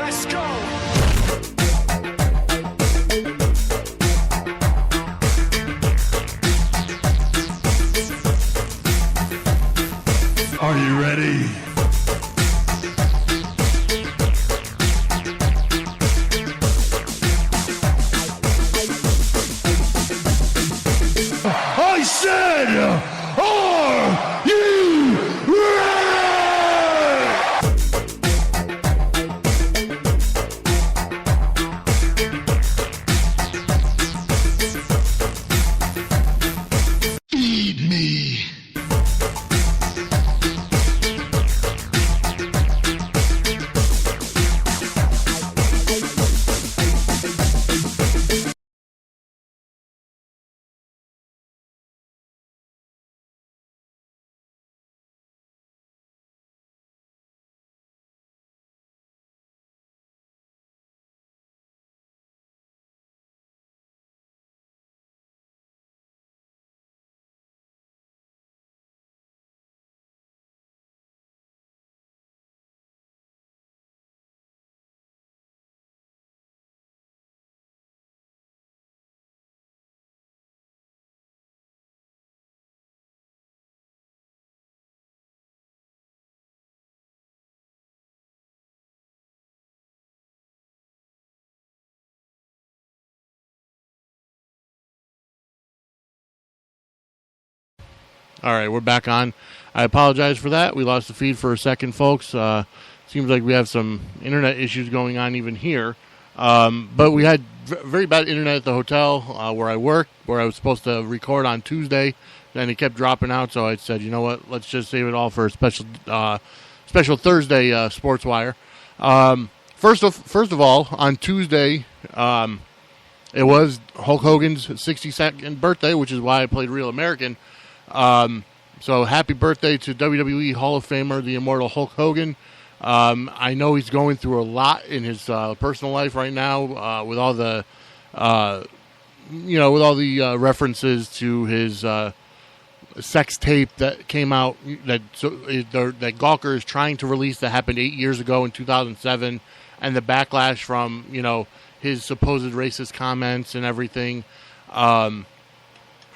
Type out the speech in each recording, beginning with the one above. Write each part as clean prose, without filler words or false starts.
Let's go. Are you ready? I said, are you ready? Feed me. All right, we're back on. I apologize for that. We lost the feed for a second, folks. Seems like we have some internet issues going on even here. But we had very bad internet at the hotel where I work, where I was supposed to record on Tuesday. Then it kept dropping out, so I said, you know what, let's just save it all for a special Thursday Sportswire. First of all, on Tuesday, it was Hulk Hogan's 62nd birthday, which is why I played Real American. So happy birthday to WWE Hall of Famer, the immortal Hulk Hogan. I know he's going through a lot in his personal life right now with all the, references to his sex tape that came out that Gawker is trying to release that happened 8 years ago in 2007, and the backlash from his supposed racist comments and everything.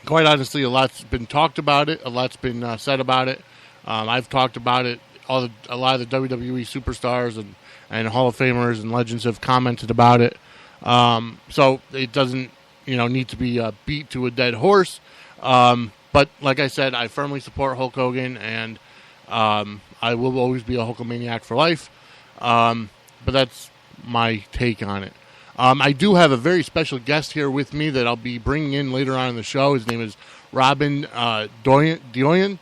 Quite honestly, a lot's been talked about it. A lot's been said about it. I've talked about it. A lot of the WWE superstars and Hall of Famers and legends have commented about it. So it doesn't, need to be beat to a dead horse. But like I said, I firmly support Hulk Hogan, and I will always be a Hulkamaniac for life. But that's my take on it. I do have a very special guest here with me that I'll be bringing in later on in the show. His name is Robin Dioyen,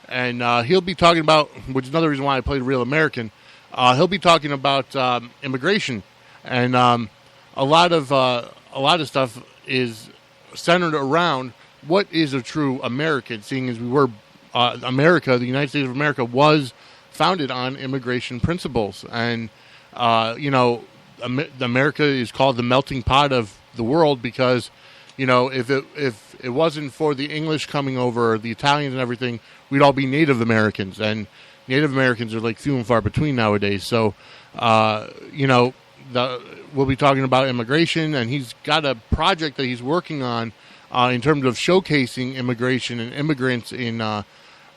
and he'll be talking about, which is another reason why I played Real American. He'll be talking about immigration, and a lot of stuff is centered around what is a true American. Seeing as we were America, the United States of America was founded on immigration principles, and America is called the melting pot of the world because, if it wasn't for the English coming over, the Italians and everything, we'd all be Native Americans, and Native Americans are like few and far between nowadays. So, we'll be talking about immigration, and he's got a project that he's working on in terms of showcasing immigration and immigrants in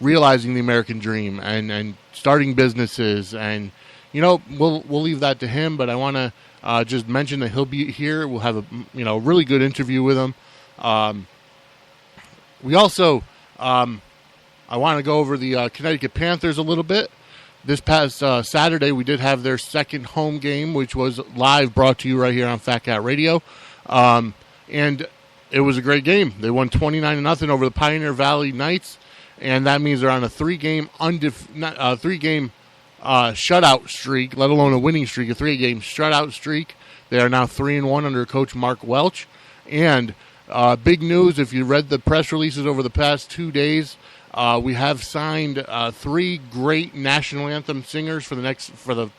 realizing the American dream and starting businesses. And we'll leave that to him, but I want to just mention that he'll be here. We'll have a really good interview with him. We also I want to go over the Connecticut Panthers a little bit. This past Saturday, we did have their second home game, which was live, brought to you right here on Fat Cat Radio, and it was a great game. They won 29-0 over the Pioneer Valley Knights, and that means they're on a three-game shutout streak, let alone a winning streak, a three-game shutout streak. They are now 3-1 under Coach Mark Welch. And big news, if you read the press releases over the past 2 days, we have signed three great national anthem singers for the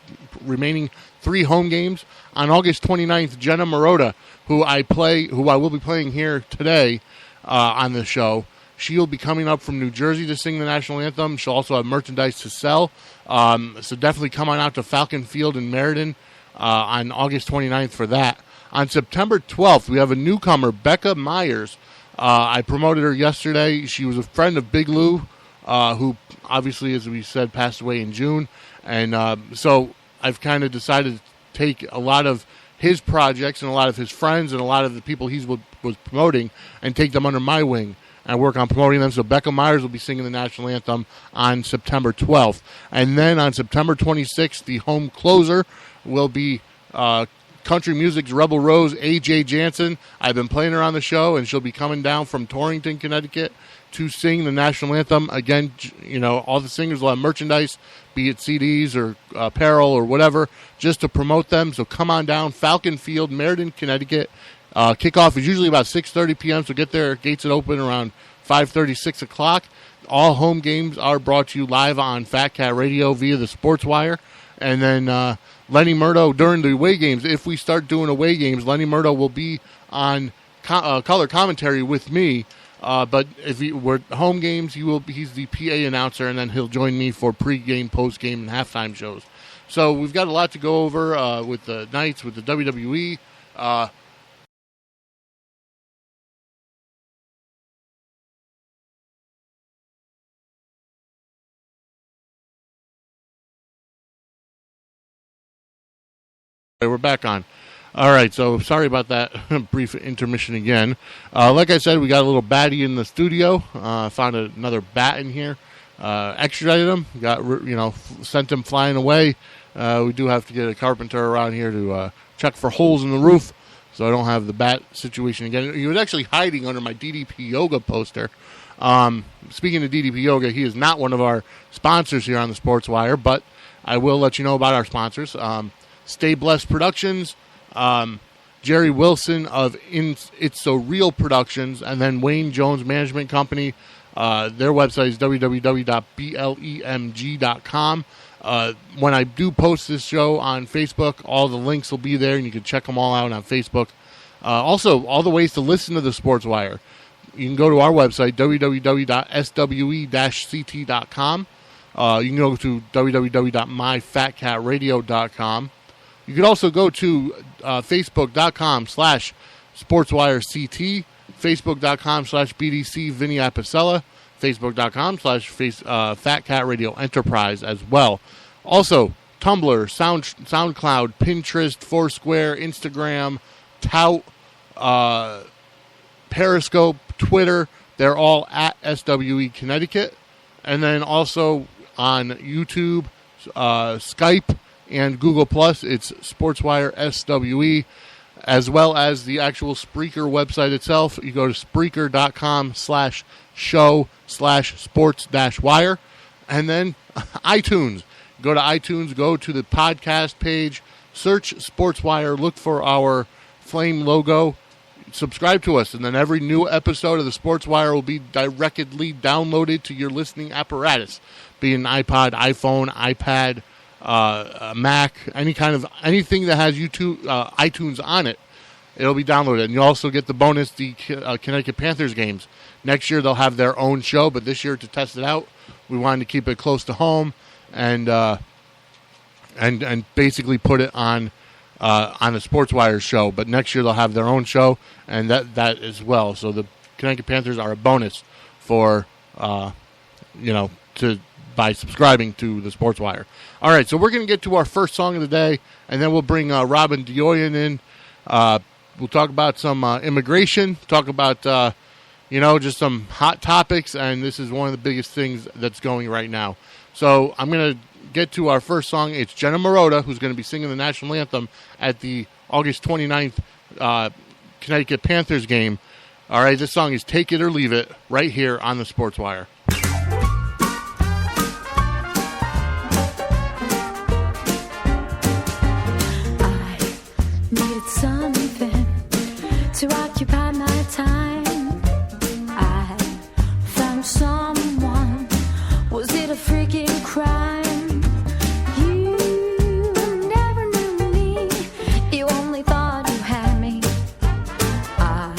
remaining three home games. On August 29th, Jenna Marotta, who I will be playing here today on the show, she'll be coming up from New Jersey to sing the national anthem. She'll also have merchandise to sell. So definitely come on out to Falcon Field in Meriden on August 29th for that. On September 12th, we have a newcomer, Becca Myers. I promoted her yesterday. She was a friend of Big Lou, who obviously, as we said, passed away in June. And so I've kind of decided to take a lot of his projects and a lot of his friends and a lot of the people he was promoting and take them under my wing and work on promoting them. So Becca Myers will be singing the national anthem on September 12th. And then on September 26th, the home closer will be country music's Rebel Rose, A.J. Jansen. I've been playing her on the show, and she'll be coming down from Torrington, Connecticut to sing the national anthem. Again, all the singers will have merchandise, be it CDs or apparel or whatever, just to promote them. So come on down, Falcon Field, Meriden, Connecticut. Kickoff is usually about 6:30 p.m., so get there. Gates are open around 5:30, 6 o'clock. All home games are brought to you live on Fat Cat Radio via the Sportswire. And then Lenny Murdo, during the away games, if we start doing away games, Lenny Murdo will be on color commentary with me. But if we're home games, he's the PA announcer, and then he'll join me for pregame, postgame, and halftime shows. So we've got a lot to go over with the Knights, with the WWE. We're back on. All right, so sorry about that brief intermission again. Like I said, we got a little baddie in the studio. Found another bat in here. Extradited him. Sent him flying away. We do have to get a carpenter around here to check for holes in the roof, so I don't have the bat situation again. He was actually hiding under my DDP Yoga poster. Speaking of DDP Yoga, he is not one of our sponsors here on the Sportswire, but I will let you know about our sponsors. Stay Blessed Productions, Jerry Wilson of It's So Real Productions, and then Wayne Jones Management Company. Their website is www.blemg.com. When I do post this show on Facebook, all the links will be there, and you can check them all out on Facebook. Also, all the ways to listen to the Sportswire. You can go to our website, www.swe-ct.com. You can go to www.myfatcatradio.com. You could also go to facebook.com/SportswireCT, facebook.com/BDC Vinny Apicella, facebook.com/Fat Cat Radio Enterprise as well. Also, Tumblr, SoundCloud, Pinterest, Foursquare, Instagram, Tout, Periscope, Twitter. They're all at SWE Connecticut. And then also on YouTube, Skype, and Google+, it's Sportswire SWE, as well as the actual Spreaker website itself. You go to Spreaker.com/show/sports-wire, and then iTunes. Go to iTunes, go to the podcast page, search Sportswire, look for our flame logo, subscribe to us, and then every new episode of the Sportswire will be directly downloaded to your listening apparatus, be it an iPod, iPhone, iPad, Mac, anything that has iTunes on it, it'll be downloaded. And you also get the bonus, the Connecticut Panthers games. Next year they'll have their own show, but this year, to test it out, we wanted to keep it close to home and basically put it on the Sportswire show. But next year they'll have their own show, and that as well. So the Connecticut Panthers are a bonus for by subscribing to the Sportswire. All right, so we're going to get to our first song of the day, and then we'll bring Robin Dioyan in. We'll talk about some immigration, talk about, just some hot topics, and this is one of the biggest things that's going right now. So I'm going to get to our first song. It's Jenna Marotta, who's going to be singing the national anthem at the August 29th Connecticut Panthers game. All right, this song is Take It or Leave It, right here on the Sportswire. To occupy my time, I found someone. Was it a freaking crime? You never knew me. You only thought you had me. I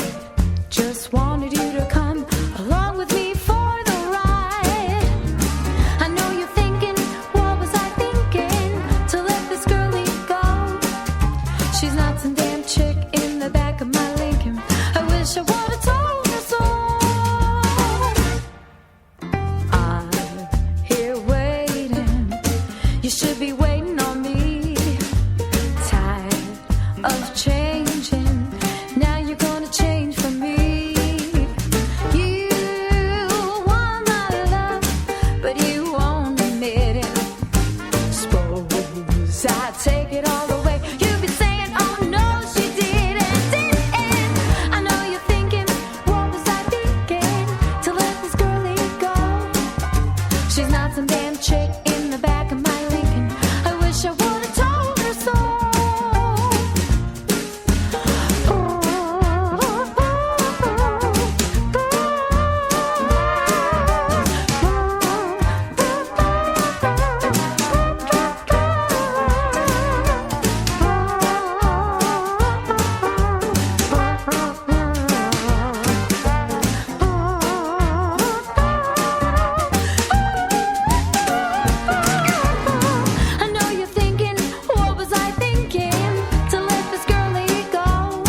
just wanted you to come along with me for the ride. You should be waiting on me. Tired of changing. Now you're gonna change for me. You want my love, but you won't admit it. Suppose I take it all away. You'd be saying, oh no, she didn't. I know you're thinking, what was I thinking to let this girlie go? She's not some damn chick in the back of my Lincoln. I wish I would've told her so. I know you're thinking, what was I thinking to let this girlie go?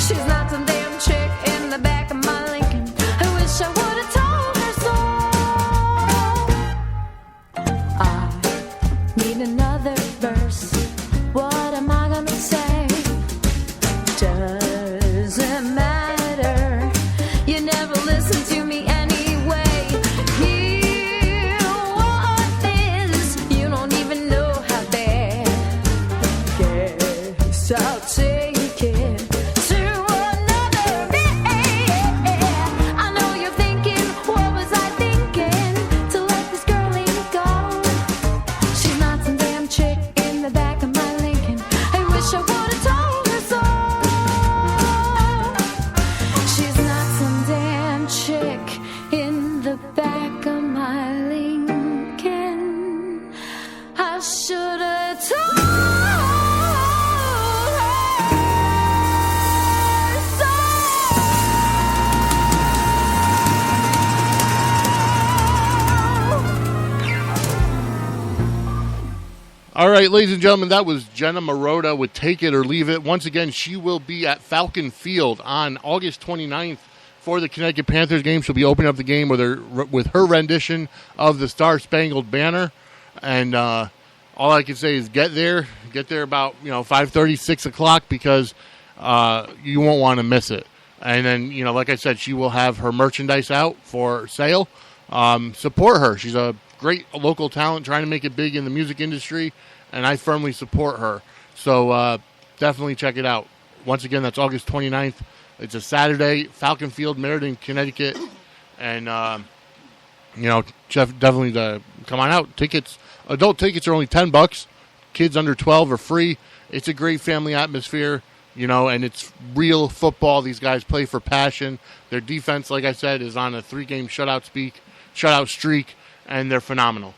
She's not some damn chick in the back of my Lincoln. I wish I would've told her so. I need another verse. What am I gonna say? Doesn't matter. You never listen to me anyway. You want this. You don't even know how bad. Guess I'll take it to another man. I know you're thinking, what was I thinking to let this girlie go? She's not some damn chick in the back of my Lincoln. I wish I would've told her so. She's not some damn chick in the back of my Lincoln. I should've told her All right, ladies and gentlemen, that was Jenna Marotta with Take It or Leave It. Once again, she will be at Falcon Field on August 29th for the Connecticut Panthers game. She'll be opening up the game with her rendition of the Star Spangled Banner. And all I can say is get there about 5:30, 6 o'clock, because you won't want to miss it. And then, like I said, she will have her merchandise out for sale. Support her. She's a great local talent trying to make it big in the music industry, and I firmly support her. So definitely check it out. Once again, that's August 29th. It's a Saturday, Falcon Field, Meriden, Connecticut. And, definitely come on out. Adult tickets are only $10. Kids under 12 are free. It's a great family atmosphere, and it's real football. These guys play for passion. Their defense, like I said, is on a 3-game shutout streak, and they're phenomenal.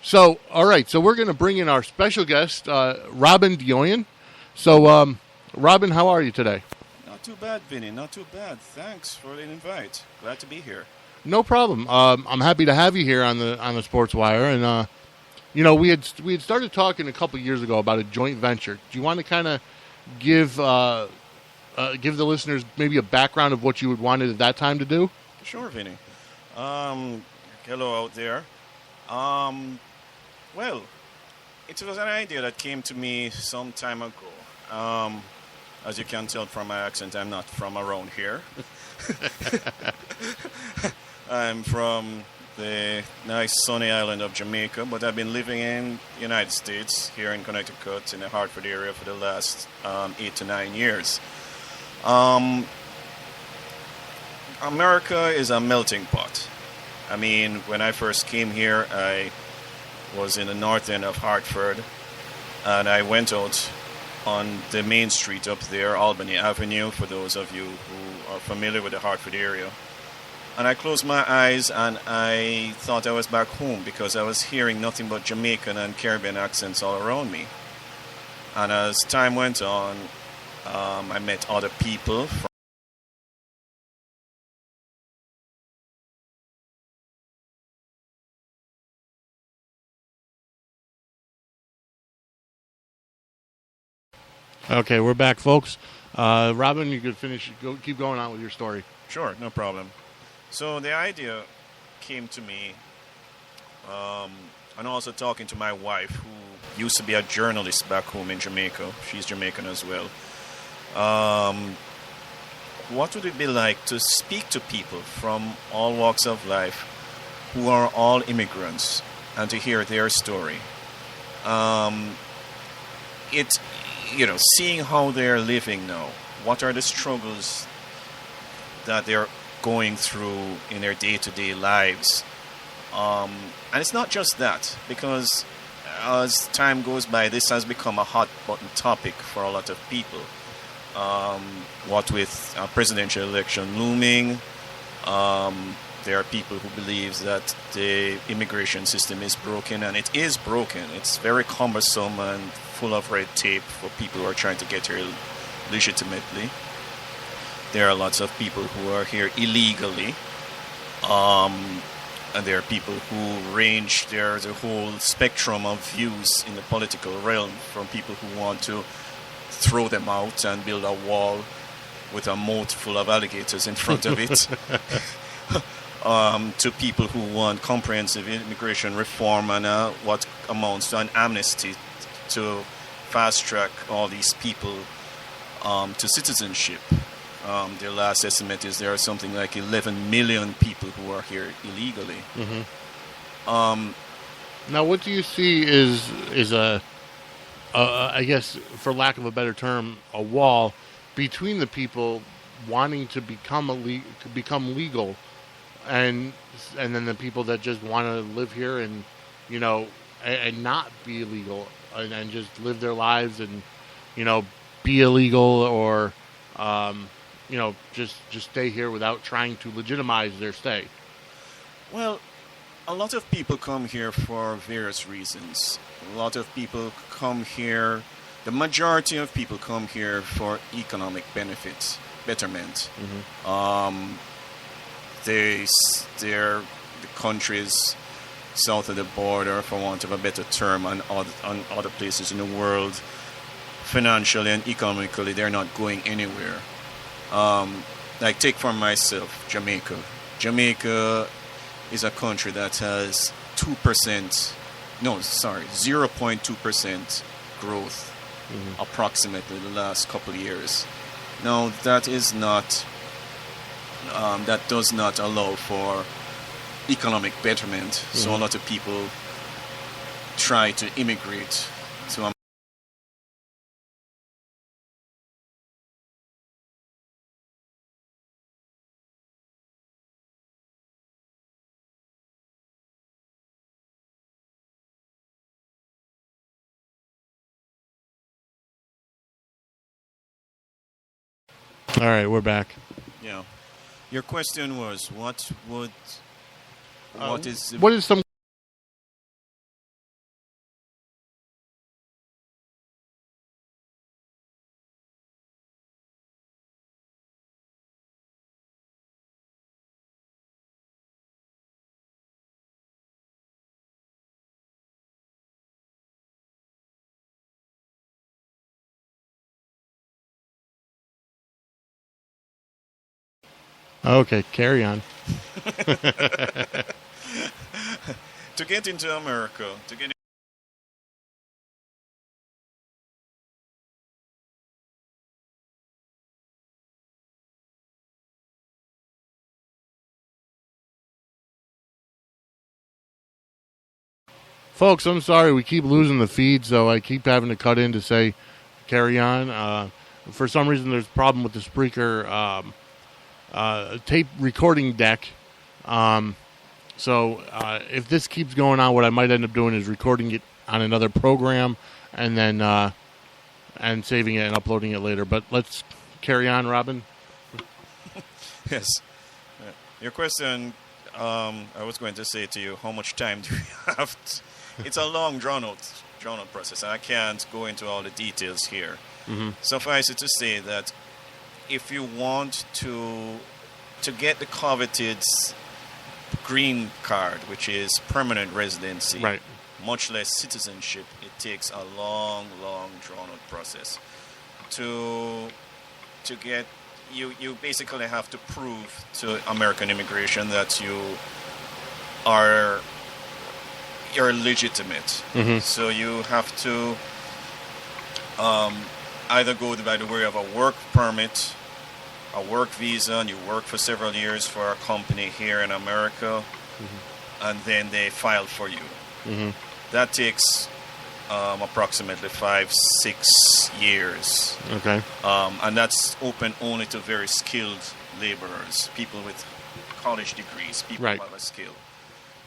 So, all right, so we're going to bring in our special guest, Robin Dioyan. So, Robin, how are you today? Not too bad, Vinny. Not too bad. Thanks for the invite. Glad to be here. No problem. I'm happy to have you here on the Sportswire, and we had started talking a couple years ago about a joint venture. Do you want to kind of give the listeners maybe a background of what you had wanted at that time to do? Sure, Vinny. Hello out there. Well, it was an idea that came to me some time ago. As you can tell from my accent, I'm not from around here. I'm from the nice sunny island of Jamaica, but I've been living in the United States, here in Connecticut, in the Hartford area for the last 8 to 9 years. America is a melting pot. I mean, when I first came here, I was in the north end of Hartford, and I went out on the main street up there, Albany Avenue, for those of you who are familiar with the Hartford area. And I closed my eyes and I thought I was back home, because I was hearing nothing but Jamaican and Caribbean accents all around me. And as time went on, I met other people from Okay, we're back, folks. Robin, you could keep going on with your story. Sure, no problem. So the idea came to me and also talking to my wife, who used to be a journalist back home in Jamaica. She's Jamaican as well. What would it be like to speak to people from all walks of life who are all immigrants and to hear their story? Seeing how they're living now, what are the struggles that they're going through in their day-to-day lives. And it's not just that, because as time goes by, this has become a hot-button topic for a lot of people. What with a presidential election looming, there are people who believe that the immigration system is broken, and it is broken. It's very cumbersome and full of red tape for people who are trying to get here legitimately. There are lots of people who are here illegally, and there are people who range. There's a whole spectrum of views in the political realm, from people who want to throw them out and build a wall with a moat full of alligators in front of it, to people who want comprehensive immigration reform and what amounts to an amnesty to fast-track all these people to citizenship. Their last estimate is there are something like 11 million people who are here illegally. Mm-hmm. Now, what do you see is a I guess, for lack of a better term, a wall between the people wanting to become legal, and then the people that just want to live here and and not be illegal and just live their lives and be illegal or just stay here without trying to legitimize their stay. Well, a lot of people come here for various reasons. A lot of people come here, the majority of people come here for economic benefits, betterment. Mm-hmm. They're the countries south of the border, for want of a better term, and other places in the world, financially and economically, they're not going anywhere. Like, take for myself, Jamaica. Jamaica is a country that has 0.2% growth, mm-hmm. approximately the last couple of years. Now, that is not, that does not allow for economic betterment. Mm-hmm. So a lot of people try to immigrate to America. All right, we're back. Yeah. Your question was, what is some Okay, carry on. To get into America, Folks, I'm sorry, we keep losing the feed, so I keep having to cut in to say carry on. For some reason, there's a problem with the Spreaker tape recording deck. So if this keeps going on, what I might end up doing is recording it on another program and then and saving it and uploading it later. But let's carry on, Robin. Yes. Your question, I was going to say to you, how much time do we have? It's a long, drawn-out process, and I can't go into all the details here. Mm-hmm. Suffice it to say that if you want to get the coveted green card, which is permanent residency, right, much less citizenship, it takes a long, drawn-out process. To get you basically have to prove to American immigration that you are you're legitimate. So you have to either go by the way of a work permit, a work visa, and you work for several years for a company here in America, and then they file for you. That takes approximately 5-6 years. Okay. And that's open only to very skilled laborers, people with college degrees, people Right. who have a skill.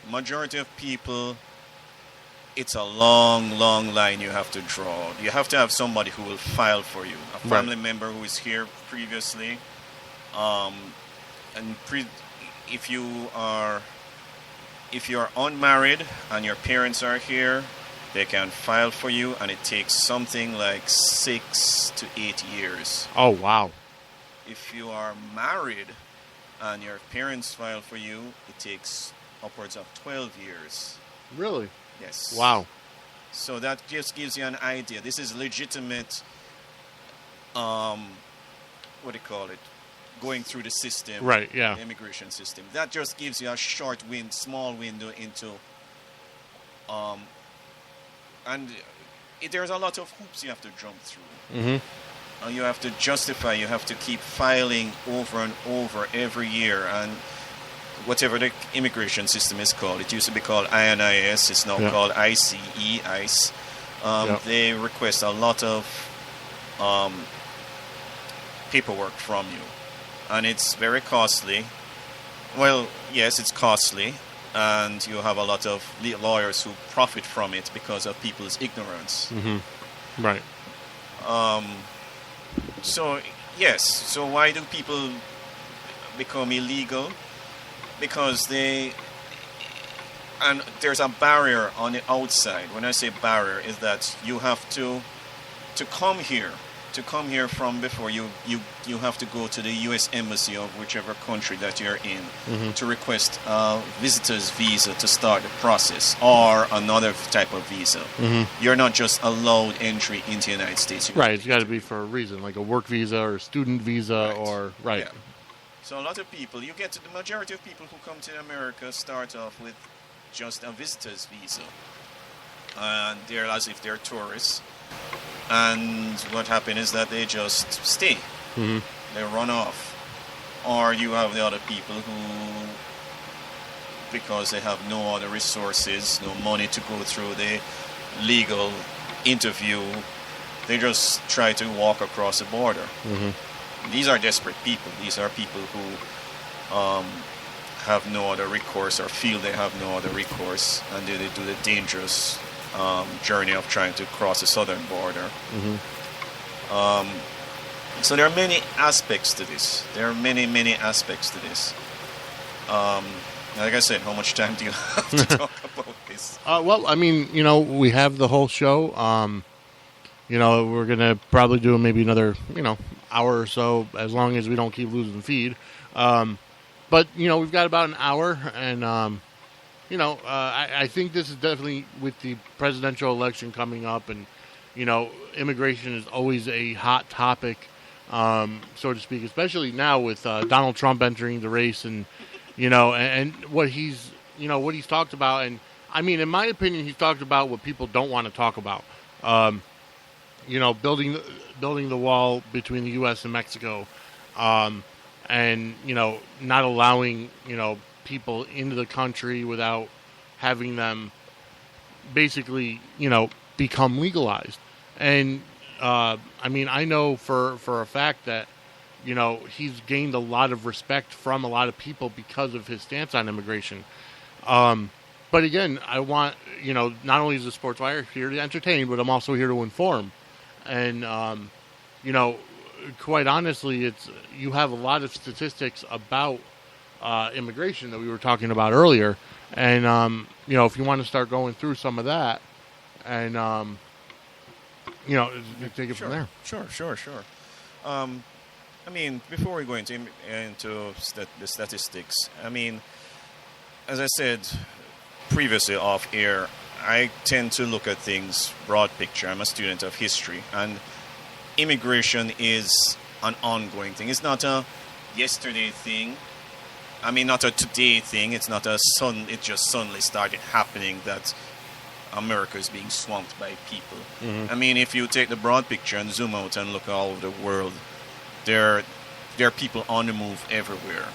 Majority of people, it's a long, long line you have to draw. You have to have somebody who will file for you, a family member who is here previously. If you are unmarried and your parents are here, they can file for you, and it takes something like 6 to 8 years. Oh, wow. If you are married and your parents file for you, it takes upwards of 12 years. Really? Yes. Wow. So that just gives you an idea. This is legitimate, what do you call it? Going through the system. Right, yeah. The immigration system. That just gives you a small window into, there's a lot of hoops you have to jump through. You have to justify, you have to keep filing over and over every year, and whatever the immigration system is called. It used to be called INIS, it's now called ICE. They request a lot of paperwork from you, and it's very costly. Well, yes, it's costly, and you have a lot of lawyers who profit from it because of people's ignorance. Right. So, yes. So why do people become illegal? Because there's a barrier on the outside. When I say barrier, is that you have to come here. To come here from before, you have to go to the U.S. Embassy of whichever country that you're in to request a visitor's visa to start the process, or another type of visa. You're not just allowed entry into the United States. Right, it's got to be for a reason, like a work visa or a student visa or... Right. Yeah. So a lot of people, the majority of people who come to America start off with just a visitor's visa. And they're as if they're tourists. And what happens is that they just stay. They run off. Or you have the other people who, because they have no other resources, no money to go through the legal interview, they just try to walk across the border. These are desperate people. These are people who have no other recourse, or feel they have no other recourse, and they do the dangerous journey of trying to cross the southern border. So there are many aspects to this. There are many, many aspects to this. Like I said, how much time do you have to talk about this? Well, I mean, we have the whole show. We're going to probably do maybe another, hour or so, as long as we don't keep losing feed. But, we've got about an hour, and, I think this is definitely with the presidential election coming up, and, immigration is always a hot topic, so to speak, especially now with Donald Trump entering the race, and, and what he's talked about. And, I mean, in my opinion, he's talked about what people don't want to talk about. Building the wall between the U.S. and Mexico, and not allowing people into the country without having them basically become legalized. And I mean, I know for a fact that he's gained a lot of respect from a lot of people because of his stance on immigration. But again, I want not only is the Sportswire here to entertain, but I'm also here to inform. And, quite honestly, you have a lot of statistics about immigration that we were talking about earlier. And, if you want to start going through some of that and, take it from there. Sure. I mean, before we go into the statistics, I mean, as I said previously off air, I tend to look at things broad picture. I'm a student of history, and immigration is an ongoing thing. It's not a yesterday thing. I mean, not a today thing. It's not it just suddenly started happening that America is being swamped by people. I mean, if you take the broad picture and zoom out and look all over the world, there are people on the move everywhere.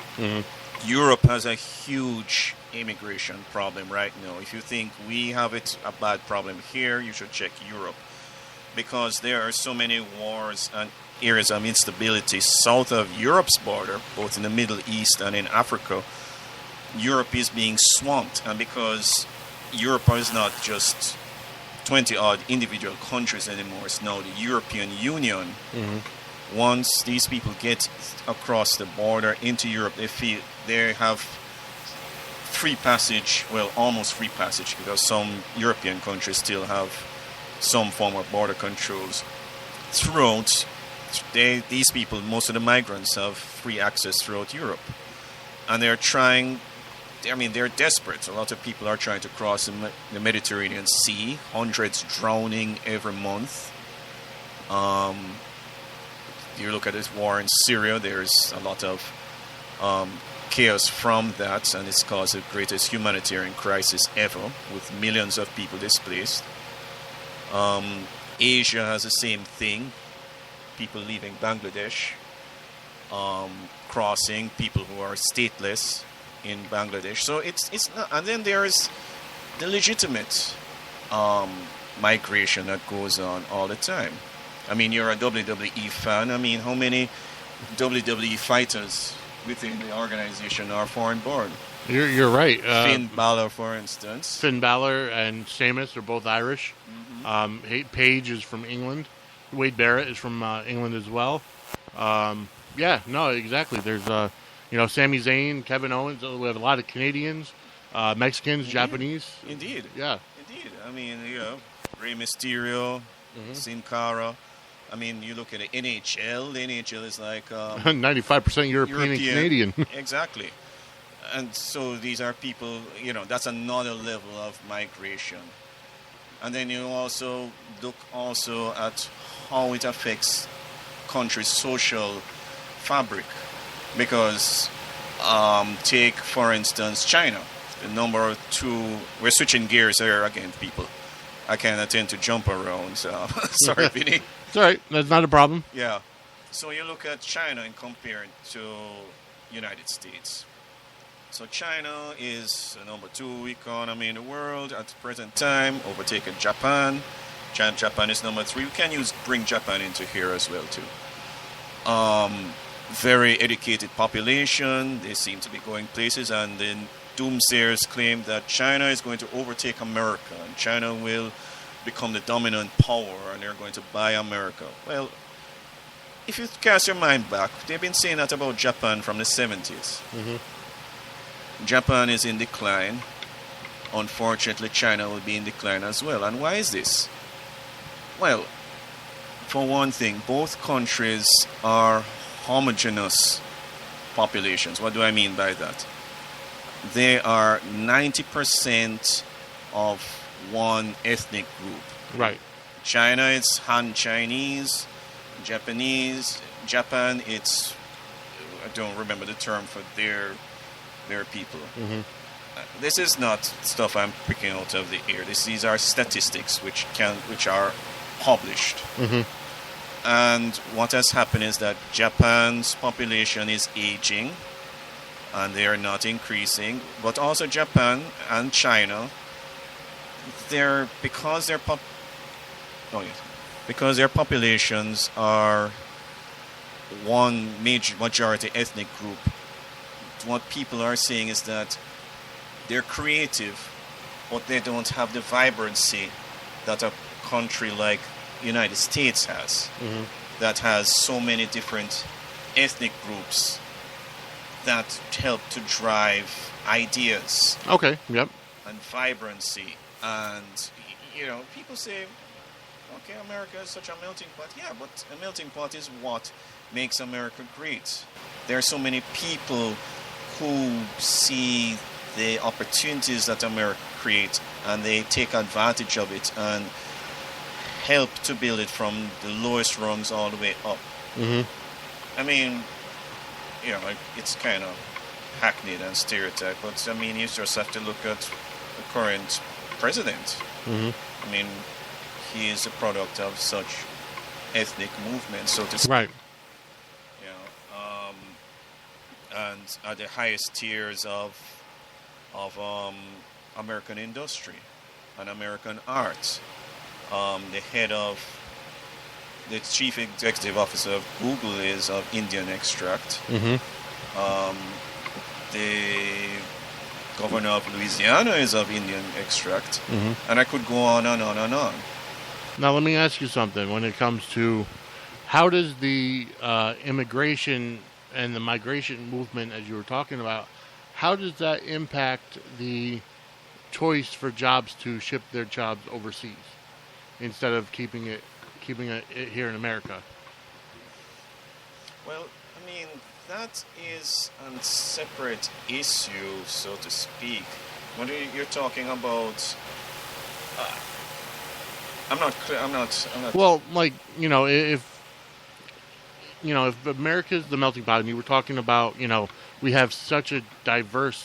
Europe has a huge immigration problem right now. If you think we have a bad problem here, you should check Europe, because there are so many wars and areas of instability south of Europe's border, both in the Middle East and in Africa. Europe is being swamped, and because Europe is not just 20 odd individual countries anymore, it's now the European Union. Once these people get across the border into Europe, they feel they have free passage, well, almost free passage, because some European countries still have some form of border controls. Throughout, these people, most of the migrants, have free access throughout Europe. And they're trying, I mean, they're desperate. A lot of people are trying to cross the Mediterranean Sea, hundreds drowning every month. You look at this war in Syria, there's a lot of chaos from that, and it's caused the greatest humanitarian crisis ever, with millions of people displaced. Asia has the same thing. People leaving Bangladesh, crossing, people who are stateless in Bangladesh. So it's not, and then there's the legitimate migration that goes on all the time. I mean, you're a WWE fan. I mean, how many WWE fighters within the organization are foreign born? You're right. Finn Balor, for instance. Finn Balor and Sheamus are both Irish. Paige is from England. Wade Barrett is from England as well. Yeah, no, exactly. There's, Sami Zayn, Kevin Owens. We have a lot of Canadians, Mexicans, Japanese. Indeed. Yeah. Indeed. I mean, Rey Mysterio, Sin Cara. I mean, you look at the NHL. The NHL is like 95% European and Canadian. Exactly. And so these are people, that's another level of migration. And then you also look at how it affects countries' social fabric. Because take, for instance, China. The number 2, we're switching gears here again, people. I kind of tend to jump around, so sorry, Vinny. It's all right. That's not a problem. Yeah. So you look at China and compare it to United States. So China is the number 2 economy in the world at the present time, overtaking Japan. Japan is number 3. We can bring Japan into here as well too. Very educated population. They seem to be going places, and then doomsayers claim that China is going to overtake America, and China will become the dominant power, and they're going to buy America. Well, if you cast your mind back, they've been saying that about Japan from the 70s. Japan is in decline. Unfortunately, China will be in decline as well. And why is this? Well, for one thing, both countries are homogeneous populations. What do I mean by that? They are 90% of one ethnic group. Right. China, it's Han Chinese. Japanese. Japan, it's, I don't remember the term for their people. This is not stuff I'm picking out of the air. These are statistics which are published. And what has happened is that Japan's population is aging, and they are not increasing. But also Japan and China, because their populations are one majority ethnic group. What people are saying is that they're creative, but they don't have the vibrancy that a country like United States has, that has so many different ethnic groups that help to drive ideas. Okay, yep. And vibrancy. And, people say, okay, America is such a melting pot. Yeah, but a melting pot is what makes America great. There are so many people who see the opportunities that America creates, and they take advantage of it and help to build it from the lowest rungs all the way up. I mean, it's kind of hackneyed and stereotyped, but I mean, you just have to look at the current president. I mean, he is a product of such ethnic movement, so to speak. Right. You know, and at the highest tiers of American industry and American art. The head of the chief executive officer of Google is of Indian extract. The governor of Louisiana is of Indian extract, and I could go on and on and on. Now, let me ask you something. When it comes to how does the immigration and the migration movement, as you were talking about, how does that impact the choice for jobs to ship their jobs overseas instead of keeping it here in America? Well, I mean, that is a separate issue, so to speak. When you're talking about, I'm not. Well, like, if America's the melting pot, and you were talking about, we have such a diverse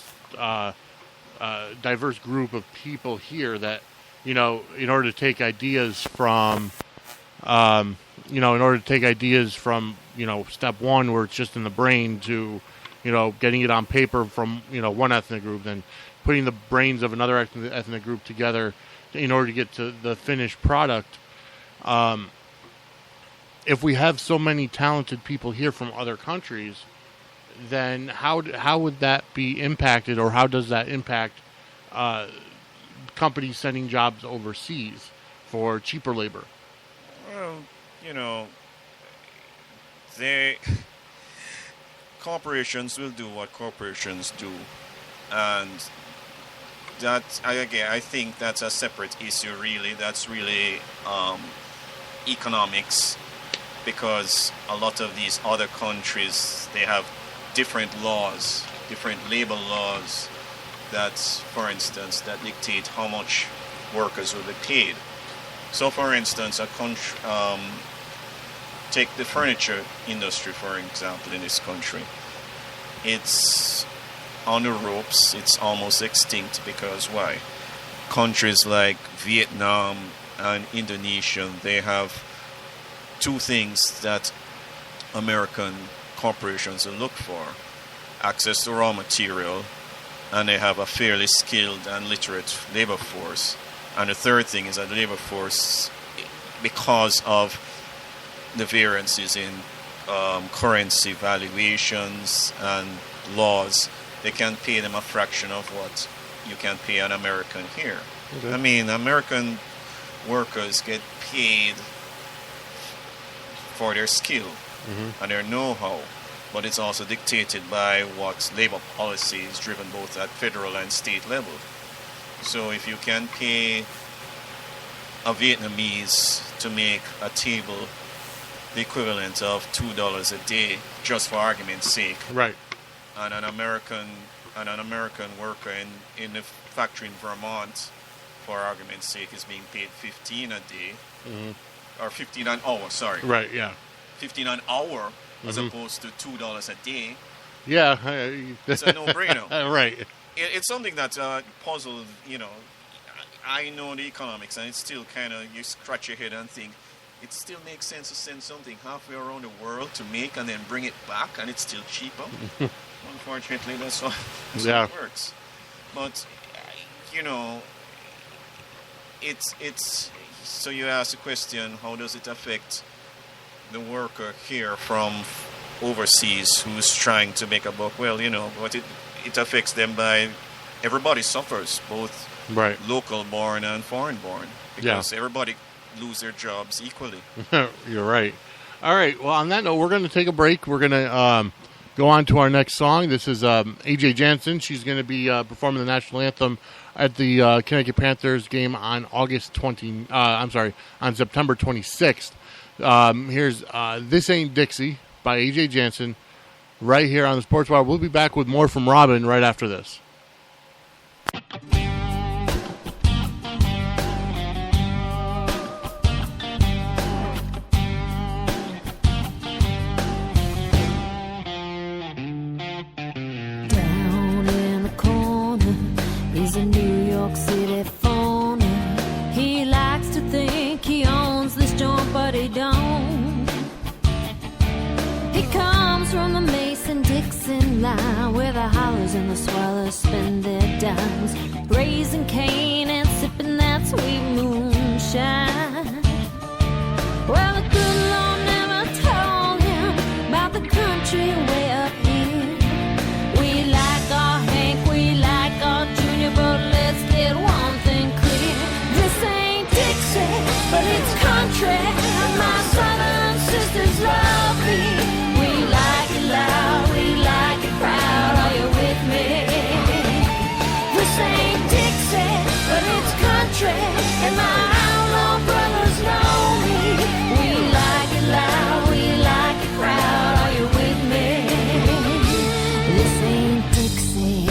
group of people here that, in order to take ideas from, step one where it's just in the brain to, getting it on paper from, one ethnic group, then putting the brains of another ethnic group together in order to get to the finished product. If we have so many talented people here from other countries, then how would that be impacted, or how does that impact companies sending jobs overseas for cheaper labor? Well, corporations will do what corporations do, and I think that's a separate issue. Really, that's really economics, because a lot of these other countries, they have different laws, different labor laws that, for instance, that dictate how much workers will be paid. So, for instance, a country, take the furniture industry, for example, in this country. It's on the ropes. It's almost extinct because why? Countries like Vietnam and Indonesia, they have two things that American corporations will look for: access to raw material, and they have a fairly skilled and literate labor force. And the third thing is that the labor force, because of the variances in currency valuations and laws, they can pay them a fraction of what you can pay an American here. Okay. I mean, American workers get paid for their skill and their know-how, but it's also dictated by what labor policy is driven both at federal and state level. So if you can pay a Vietnamese to make a table the equivalent of $2 a day, just for argument's sake, right, and an American worker in a factory in Vermont, for argument's sake, is being paid $15 a day, or $15 an hour. Sorry, right, yeah, $15 an hour as opposed to $2 a day. Yeah, it's a no-brainer. Right. It's something that puzzles. I know the economics, and it's still kind of, you scratch your head and think, it still makes sense to send something halfway around the world to make and then bring it back, and it's still cheaper. Unfortunately, that's how it works. But it's so you ask the question: how does it affect the worker here from overseas who's trying to make a buck? Well, what it affects them by everybody suffers, both local born and foreign born, because everybody lose their jobs equally. You're right. All right. Well, on that note, we're going to take a break. We're going to go on to our next song. This is AJ Jansen. She's going to be performing the national anthem at the Connecticut Panthers game on on September 26th. Here's This Ain't Dixie by AJ Jansen right here on the Sportswire. We'll be back with more from Robin right after this. Down in the corner is a New York City phone. moonlight where the hollers and the swallows spend their dimes, raising cane and sipping that sweet moonshine. Well, the good Lord never told him about the country way up here. We like our Hank, we like our Junior, but let's get one thing clear. This ain't Dixie, but it's country. My southern sisters love me. We like it loud, we like it proud. Are you with me? This ain't Dixie, but it's country, and my outlaw brothers know me. We like it loud, we like it proud. Are you with me? This ain't Dixie.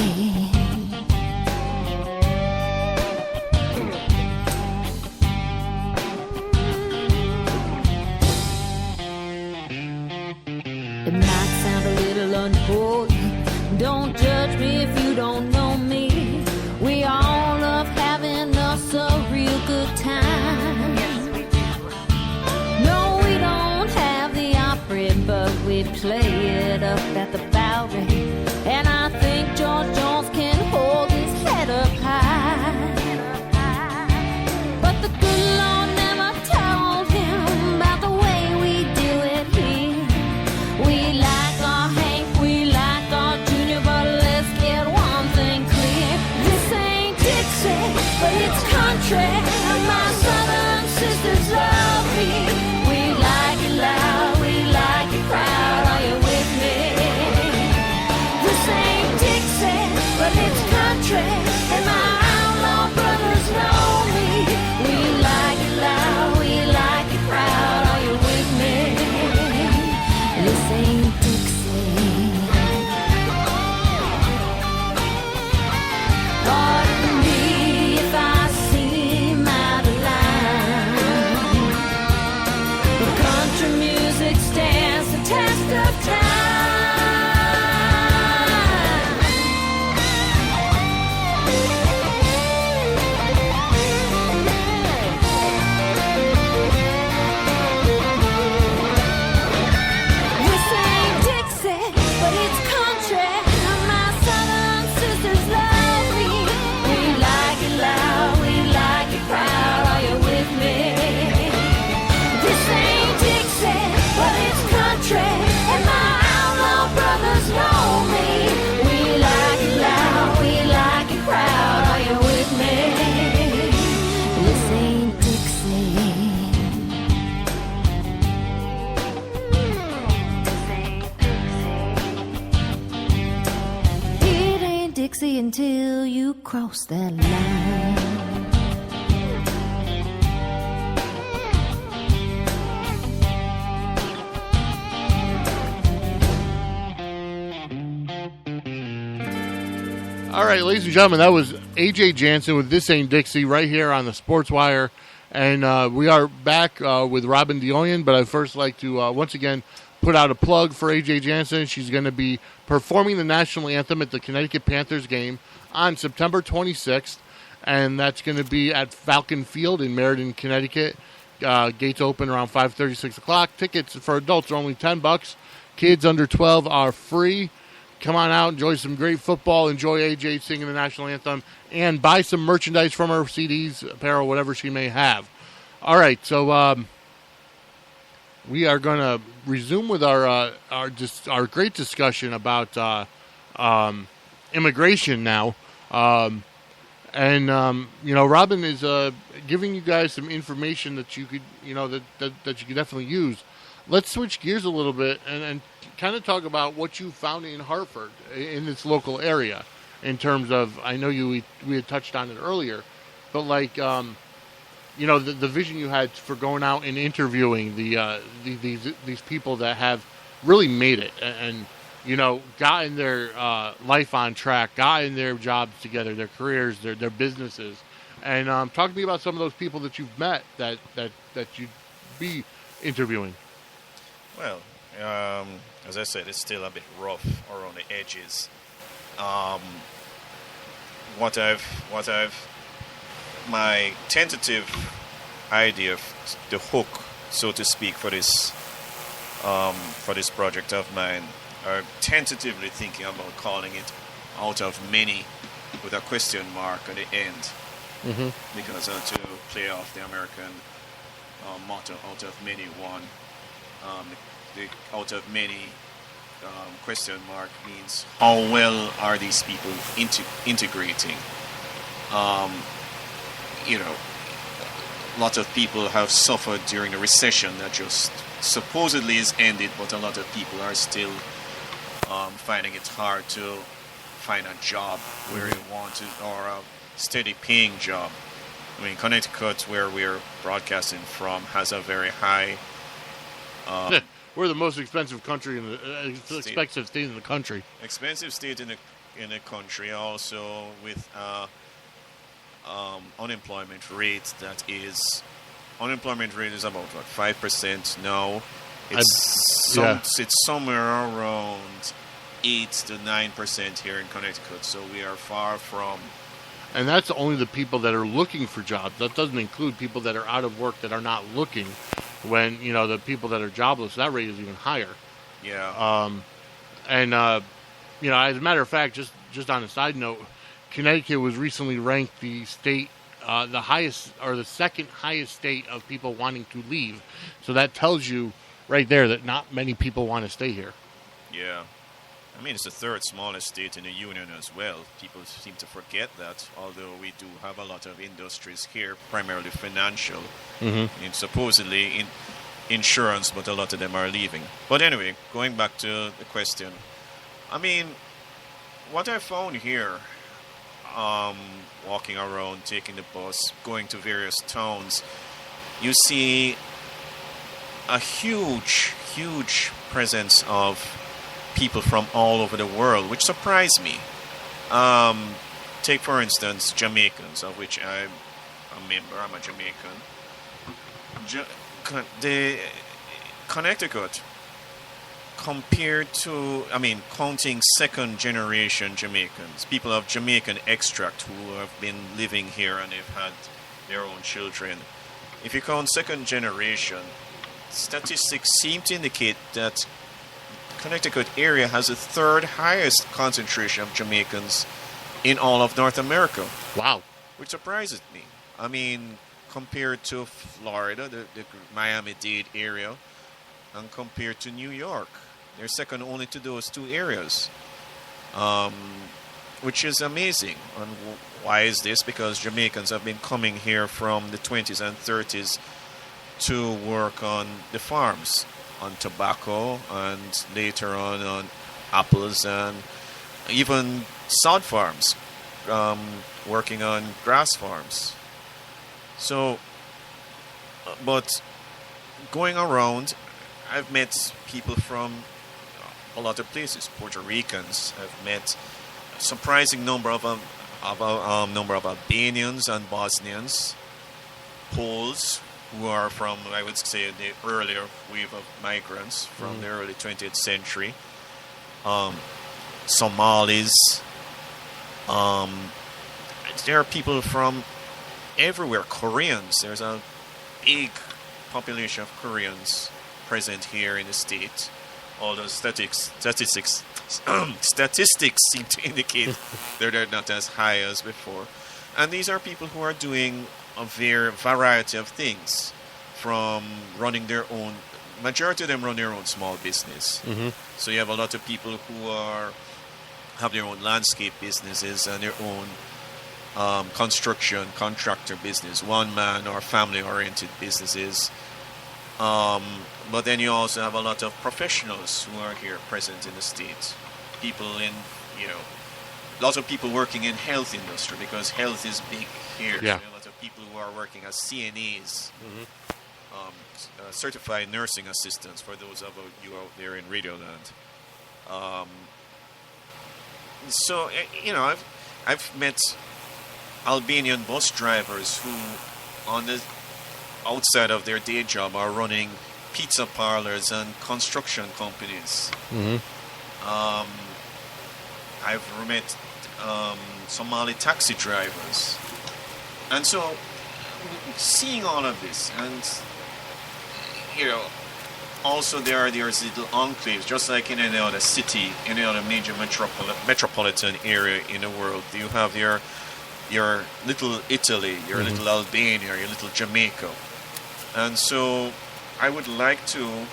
It might sound a little unholy. Don't judge me if you don't know me. We all love having us a real good time. No, we don't have the Opry, but we play it up at the Bowery. And I think George Jones can hold his head up high. But the good Lord never told him about the way we do it here. We like our Hank, we like our Junior, but let's get one thing clear. This ain't Dixie, but it's country. My southern sisters love me. We like it loud, we like it proud. Are you with me? This ain't Dixie, but it's country, and my outlaw brothers know me. We like it loud, we like it proud. Are you with me? This ain't Dixie. Pardon me if I seem out of line, but country music stands the test of time. This ain't Dixie, but it's country. My southern sisters love me. We like it loud, we like it proud. Are you with me? This ain't Dixie, but it's country, and my outlaw brothers know me. We like it loud, we like it proud. Are you with me? This ain't Dixie. It ain't Dixie until you cross that line. All right, ladies and gentlemen, that was AJ Jansen with This Ain't Dixie right here on the Sportswire. And we are back with Robin DeOyen, but I'd first like to once again put out a plug for AJ Jansen. She's going to be performing the national anthem at the Connecticut Panthers game on September 26th, and that's going to be at Falcon Field in Meriden, Connecticut. Gates open around 5:30, 6 o'clock. Tickets for adults are only $10. Kids under 12 are free. Come on out, enjoy some great football, enjoy AJ singing the national anthem, and buy some merchandise from her, CDs, apparel, whatever she may have. All right, so we are going to resume with our great discussion about immigration now. Robin is giving you guys some information that you could, that you could definitely use. Let's switch gears a little bit and kind of talk about what you found in Hartford, in this local area, in terms of, I know we had touched on it earlier, but like, the vision you had for going out and interviewing these people that have really made it and gotten their life on track, gotten their jobs together, their careers, their businesses, and talk to me about some of those people that you've met that you'd be interviewing. Well, as I said, it's still a bit rough around the edges. My tentative idea, the hook, so to speak, for this project of mine, are tentatively thinking about calling it Out of Many with a question mark at the end. Because to play off the American motto, Out of Many One. The Out of Many question mark means how well are these people integrating? Lots of people have suffered during the recession that just supposedly is ended, but a lot of people are still finding it hard to find a job where they want to, or a steady paying job. I mean, Connecticut, where we're broadcasting from, has a very high. We're the most expensive country expensive state in the country. Expensive state in the country, also with unemployment rate is about what, 5% now. It's somewhere around 8 to 9% here in Connecticut. So we are far from. And that's only the people that are looking for jobs. That doesn't include people that are out of work that are not looking. When, the people that are jobless, that rate is even higher. Yeah. As a matter of fact, just on a side note, Connecticut was recently ranked the state, the highest or the second highest state of people wanting to leave. So that tells you right there that not many people want to stay here. Yeah. I mean, it's the third smallest state in the union as well. People seem to forget that, although we do have a lot of industries here, primarily financial, and supposedly in insurance, but a lot of them are leaving. But anyway, going back to the question, I mean, what I found here, walking around, taking the bus, going to various towns, you see a huge presence of people from all over the world, which surprised me. Take, for instance, Jamaicans, of which I'm a member. I'm a Jamaican. The Connecticut, compared to, counting second-generation Jamaicans, people of Jamaican extract who have been living here and they've had their own children. If you count second generation, statistics seem to indicate that Connecticut area has the third highest concentration of Jamaicans in all of North America. Wow. Which surprises me. I mean, compared to Florida, the Miami-Dade area, and compared to New York, they're second only to those two areas, which is amazing. And why is this? Because Jamaicans have been coming here from the 20s and 30s to work on the farms, on tobacco, and later on apples and even sod farms, working on grass farms. So, but going around, I've met people from a lot of places. Puerto Ricans. I've met a surprising number of Albanians and Bosnians, Poles, who are from, I would say, the earlier wave of migrants from the early 20th century. Somalis. There are people from everywhere. Koreans. There's a big population of Koreans present here in the state. Although statistics seem to indicate they're not as high as before. And these are people who are doing a variety of things, from running their own. Majority of them run their own small business. So you have a lot of people who have their own landscape businesses and their own construction contractor business, one-man or family-oriented businesses. But then you also have a lot of professionals who are here present in the state. People in, lots of people working in health industry, because health is big here. Yeah. So a lot of people who are working as CNAs, certified nursing assistants, for those of you out there in Radioland. So, I've met Albanian bus drivers who, on the outside of their day job, are running pizza parlors and construction companies. I've met Somali taxi drivers. And so, seeing all of this, and, also there's little enclaves, just like in any other city, any other major metropolitan area in the world. You have your little Italy, your little Albania, your little Jamaica. And so I would like to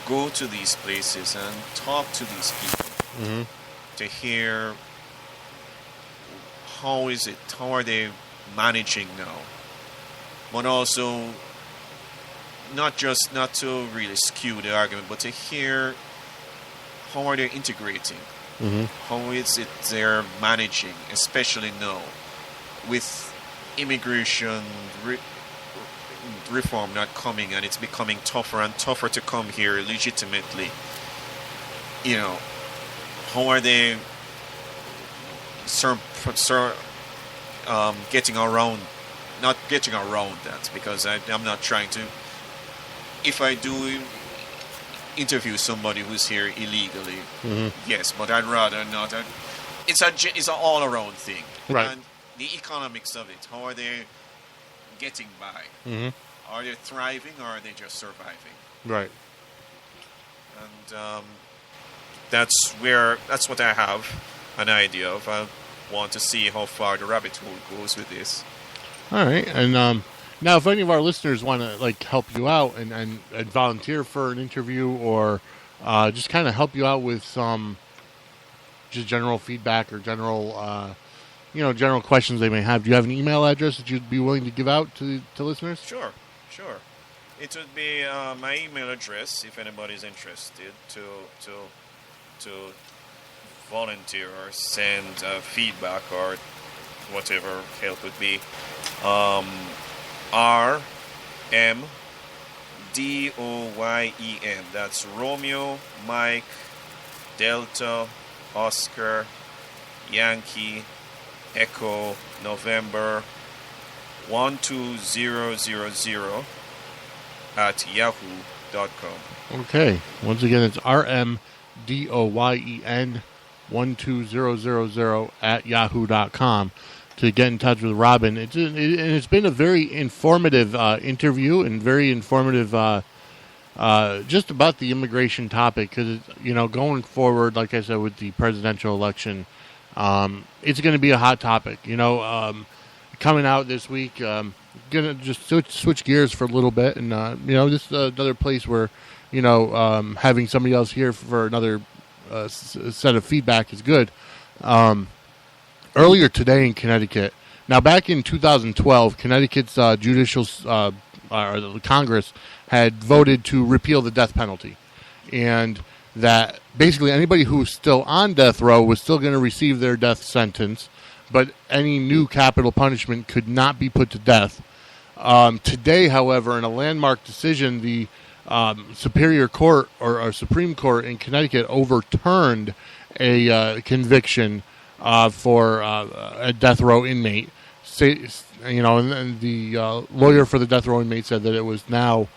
go to these places and talk to these people to hear how are they managing now, but also not to really skew the argument, but to hear how are they integrating, how is it they're managing, especially now with immigration reform not coming, and it's becoming tougher and tougher to come here legitimately. How are they getting around, not getting around that, because I'm not trying to, if I do interview somebody who's here illegally, yes, but I'd rather not. It's an all-around thing. Right. And the economics of it, how are they getting by? Are they thriving, or are they just surviving? Right. And that's what I have an idea of. I want to see how far the rabbit hole goes with this. All right. And now, if any of our listeners want to help you out and volunteer for an interview, or just kind of help you out with some just general feedback or general general questions they may have, do you have an email address that you'd be willing to give out to listeners? Sure. It would be my email address, if anybody's interested to volunteer or send feedback or whatever help would be. RMDOYEN. That's Romeo, Mike, Delta, Oscar, Yankee, Echo, November 12000 at yahoo.com. Okay. Once again, it's RMDOYEN 12000 at yahoo.com to get in touch with Robin. It's been a very informative interview, and very informative just about the immigration topic, because going forward, like I said, with the presidential election, it's going to be a hot topic. Coming out this week, gonna just switch gears for a little bit, and this is another place where having somebody else here for another set of feedback is good. Earlier today in Connecticut, now back in 2012, Connecticut's judicial or the Congress had voted to repeal the death penalty, and that basically anybody who was still on death row was still going to receive their death sentence, but any new capital punishment could not be put to death. Today, however, in a landmark decision, the Superior Court or Supreme Court in Connecticut overturned a conviction for a death row inmate. And the lawyer for the death row inmate said that it was now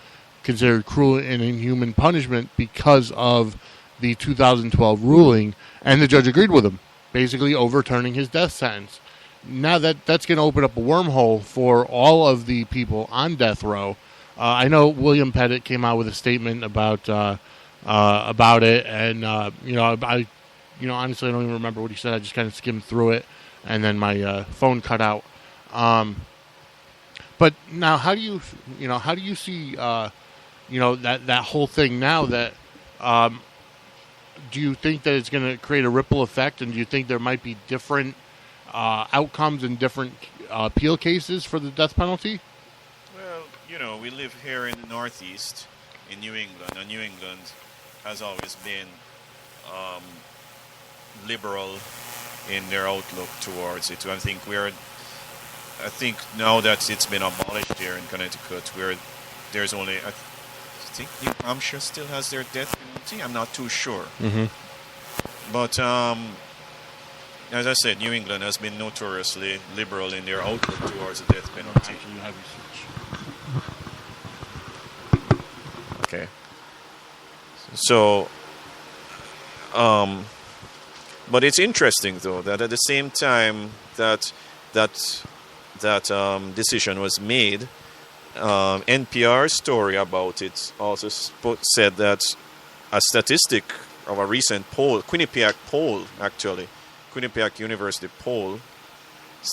considered cruel and inhuman punishment because of the 2012 ruling, and the judge agreed with him, basically overturning his death sentence. Now that's going to open up a wormhole for all of the people on death row. I know William Pettit came out with a statement about it, and I honestly I don't even remember what he said. I just kind of skimmed through it, and then my phone cut out. But now, how do you see that whole thing now? That do you think that it's going to create a ripple effect, and do you think there might be different outcomes in different appeal cases for the death penalty? Well, we live here in the Northeast, in New England, and New England has always been liberal in their outlook towards it. I think now that it's been abolished here in Connecticut, where there's only, I think New Hampshire still has their death penalty. I'm not too sure. Mm-hmm. But as I said, New England has been notoriously liberal in their outlook towards the death penalty. Okay. So, but it's interesting though that at the same time that decision was made, NPR story about it also said that a statistic of a recent poll, Quinnipiac poll, actually, Quinnipiac University poll,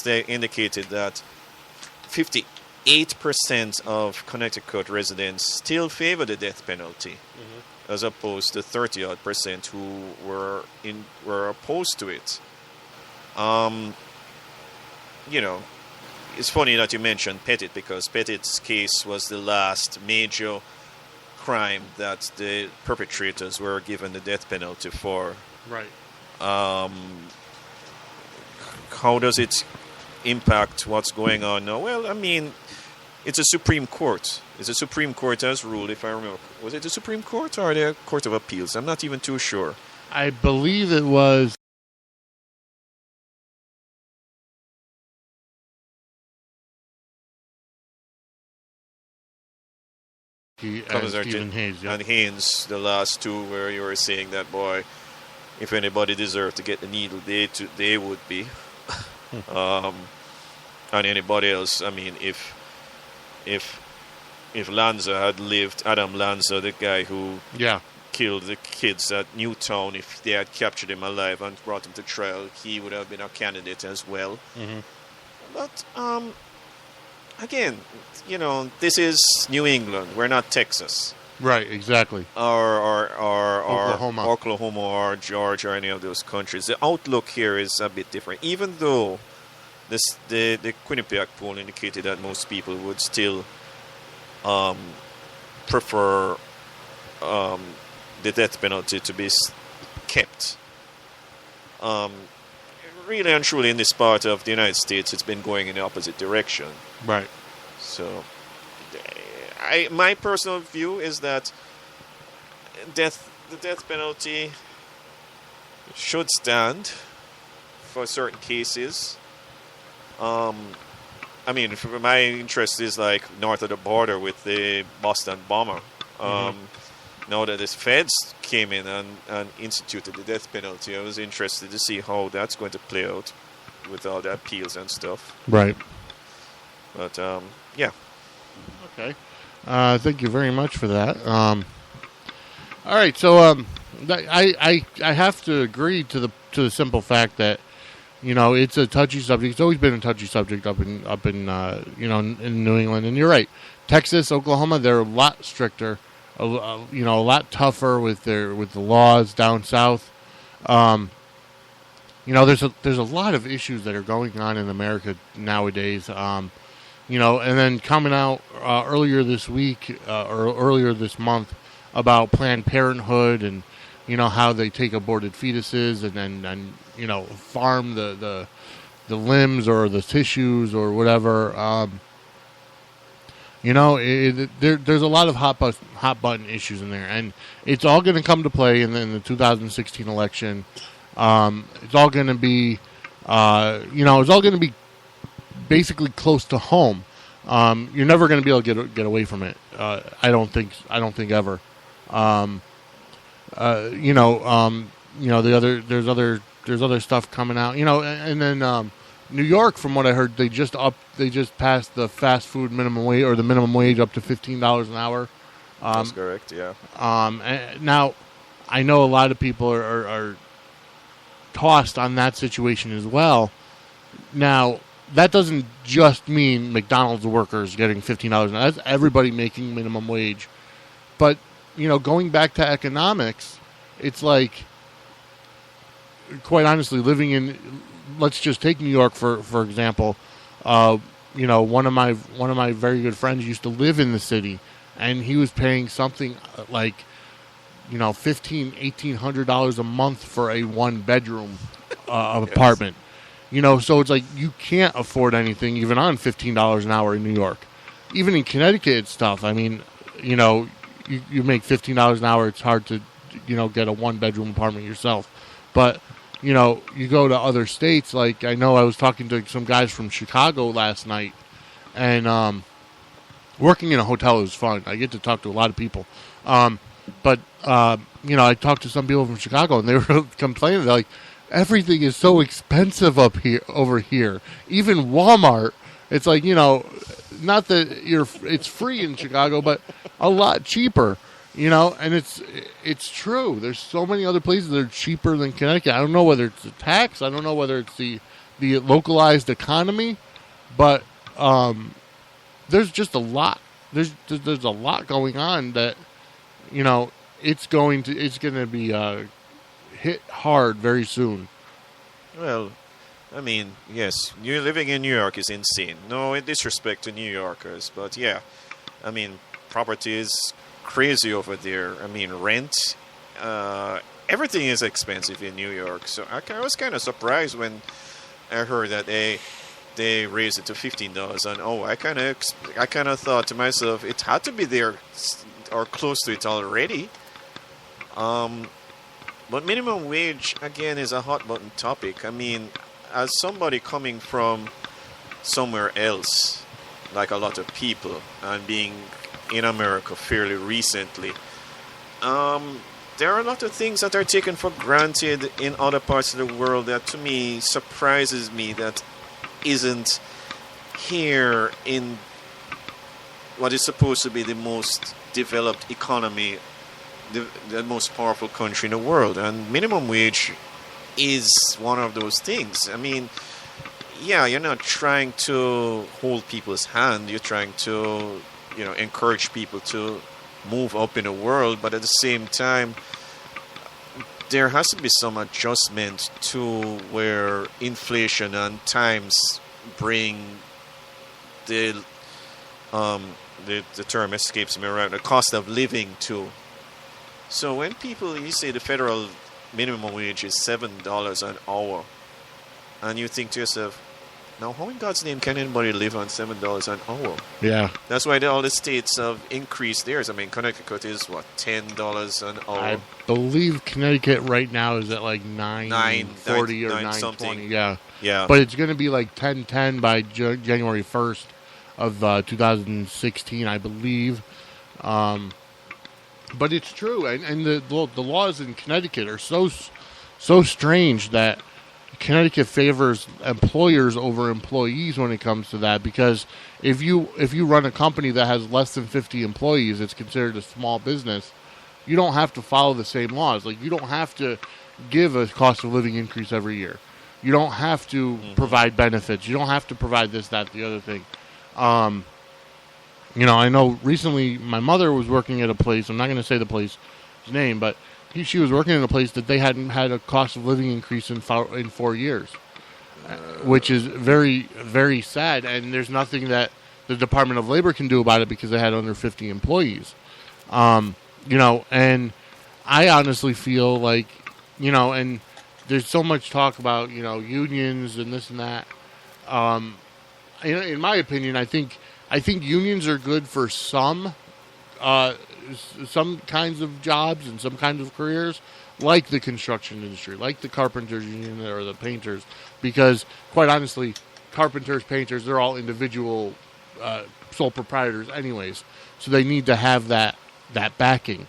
indicated that 58% of Connecticut residents still favor the death penalty, as opposed to 30% who were opposed to it. It's funny that you mentioned Pettit, because Pettit's case was the last major crime that the perpetrators were given the death penalty for. Right. How does it impact what's going on now? Well, I mean, it's a Supreme Court. It's a Supreme Court has ruled, if I remember. Was it the Supreme Court or the Court of Appeals? I'm not even too sure. I believe it was. Stephen Hayes, yeah. And Haynes, the last two, where you were saying that, boy, if anybody deserved to get the needle, they would be. And anybody else, I mean, if Lanza had lived, Adam Lanza, the guy who killed the kids at Newtown, if they had captured him alive and brought him to trial, he would have been a candidate as well. But again, this is New England. We're not Texas. Right, exactly. Or Oklahoma or Georgia or any of those countries. The outlook here is a bit different. Even though the Quinnipiac poll indicated that most people would still prefer the death penalty to be kept. Really and truly, in this part of the United States, it's been going in the opposite direction. Right. So, my personal view is that the death penalty should stand for certain cases. I mean, my interest is like north of the border with the Boston bomber. Now that the feds came in and instituted the death penalty, I was interested to see how that's going to play out with all the appeals and stuff. Right. But, yeah. Okay. Thank you very much for that. All right, so I have to agree to the simple fact that it's a touchy subject. It's always been a touchy subject up in in New England. And you're right, Texas, Oklahoma, they're a lot stricter, a lot tougher with the laws down south. There's a lot of issues that are going on in America nowadays. And then coming out earlier this week or earlier this month about Planned Parenthood and how they take aborted fetuses and then farm the limbs or the tissues or whatever. There's a lot of hot button issues in there, and it's all going to come to play in the 2016 election. It's all going to be, it's all going to be basically close to home. You're never going to be able to get away from it. I don't think ever. There's other stuff coming out, and then New York, from what I heard, they just passed the fast food minimum wage or the minimum wage up to $15 an hour. That's correct. Yeah. And now I know a lot of people are tossed on that situation as well. Now, that doesn't just mean McDonald's workers getting $15 an hour. That's everybody making minimum wage. But, going back to economics, it's like, quite honestly, living in, let's just take New York for example. One of my very good friends used to live in the city, and he was paying something like, $1,800 a month for a 1-bedroom apartment. So it's like you can't afford anything even on $15 an hour in New York. Even in Connecticut, it's tough. I mean, you make $15 an hour, it's hard to, get a 1-bedroom apartment yourself. But, you go to other states. Like, I know I was talking to some guys from Chicago last night, and working in a hotel is fun. I get to talk to a lot of people. But I talked to some people from Chicago, and they were complaining. They're like, everything is so expensive over here. Even Walmart, it's like, not that it's free in Chicago, but a lot cheaper. And it's true. There's so many other places that are cheaper than Connecticut. I don't know whether it's the tax. I don't know whether it's the localized economy, but there's just a lot. There's a lot going on that it's going to be hit hard very soon. Well, I mean, yes, you living in New York is insane. No disrespect to New Yorkers, but yeah, I mean, property is crazy over there. I mean, rent, everything is expensive in New York. So I was kind of surprised when I heard that they raised it to $15 an hour. I kind of thought to myself, it had to be there or close to it already. But minimum wage again is a hot button topic. I mean, as somebody coming from somewhere else, like a lot of people, and being in America fairly recently, there are a lot of things that are taken for granted in other parts of the world that to me surprises me that isn't here in what is supposed to be the most developed economy, the most powerful country in the world. And minimum wage is one of those things. I mean, yeah, you're not trying to hold people's hand. You're trying to, encourage people to move up in the world. But at the same time, there has to be some adjustment to where inflation and times bring the term escapes me right, the cost of living to. So when you say the federal minimum wage is $7 an hour, and you think to yourself, now how in God's name can anybody live on $7 an hour? Yeah. That's why all the states have increased theirs. I mean, Connecticut is what, $10 an hour? I believe Connecticut right now is at like $9.40 or $9.20. Yeah. Yeah. But it's going to be like $10.10 by January 1st of 2016, I believe. But it's true, and the laws in Connecticut are so strange that Connecticut favors employers over employees when it comes to that, because if you run a company that has less than 50 employees, it's considered a small business. You don't have to follow the same laws. Like, you don't have to give a cost of living increase every year. You don't have to provide benefits. You don't have to provide this, that, the other thing. I know recently my mother was working at a place. I'm not going to say the place's name, but she was working in a place that they hadn't had a cost of living increase in 4 years, which is very, very sad. And there's nothing that the Department of Labor can do about it because they had under 50 employees. And I honestly feel like, and there's so much talk about, unions and this and that. In my opinion, I think unions are good for some kinds of jobs and some kinds of careers, like the construction industry, like the carpenters union or the painters, because quite honestly, carpenters, painters, they're all individual sole proprietors anyways, so they need to have that backing.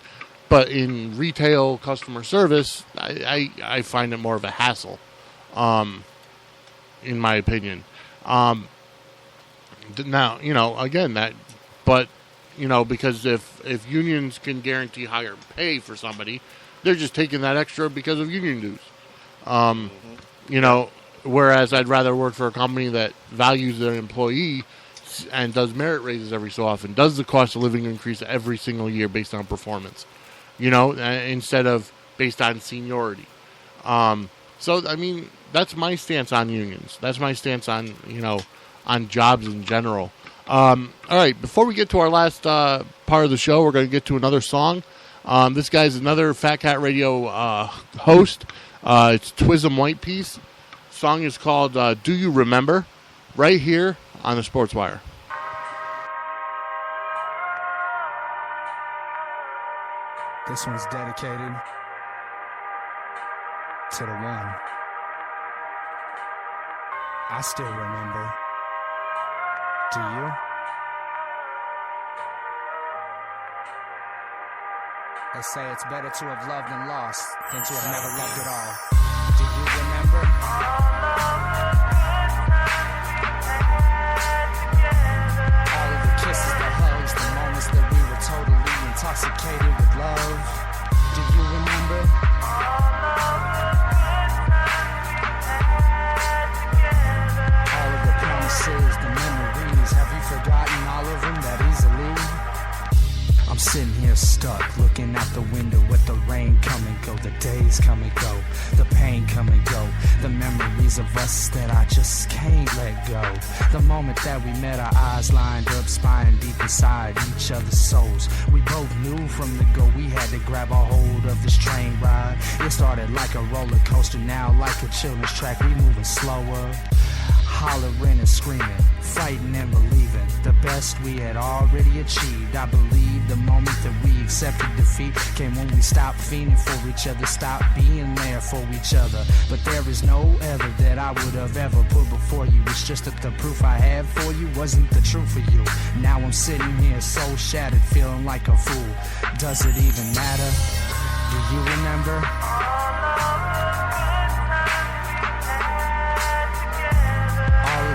But in retail customer service, I find it more of a hassle, in my opinion. Now, because if unions can guarantee higher pay for somebody, they're just taking that extra because of union dues. Whereas I'd rather work for a company that values their employee and does merit raises every so often, does the cost of living increase every single year based on performance, instead of based on seniority. So, I mean, that's my stance on unions. That's my stance on, on jobs in general. All right, before we get to our last part of the show, we're going to get to another song. This guy's another Fat Cat Radio host. It's Twism White Piece. Song is called Do You Remember? Right here on the Sportswire. This one's dedicated to the one I still remember. Do you? They say it's better to have loved and lost than to have never loved at all. Do you remember? All intoxicated with love. Do you remember? All of the promises, the memories, have you forgotten all of them that easily? I'm sitting here stuck, looking out the window with the rain come and go, the days come and go, the pain come and go, the memories of us that I just can't let go. The moment that we met, our eyes lined up, spying deep inside each other's souls. We both knew from the go we had to grab a hold of this train ride. It started like a roller coaster, now like a children's track, we moving slower. Hollering and screaming, fighting and believing the best we had already achieved. I believe the moment that we accepted defeat came when we stopped fiending for each other, stopped being there for each other. But there is no ever that I would have ever put before you. It's just that the proof I had for you wasn't the truth for you. Now I'm sitting here so shattered, feeling like a fool. Does it even matter? Do you remember?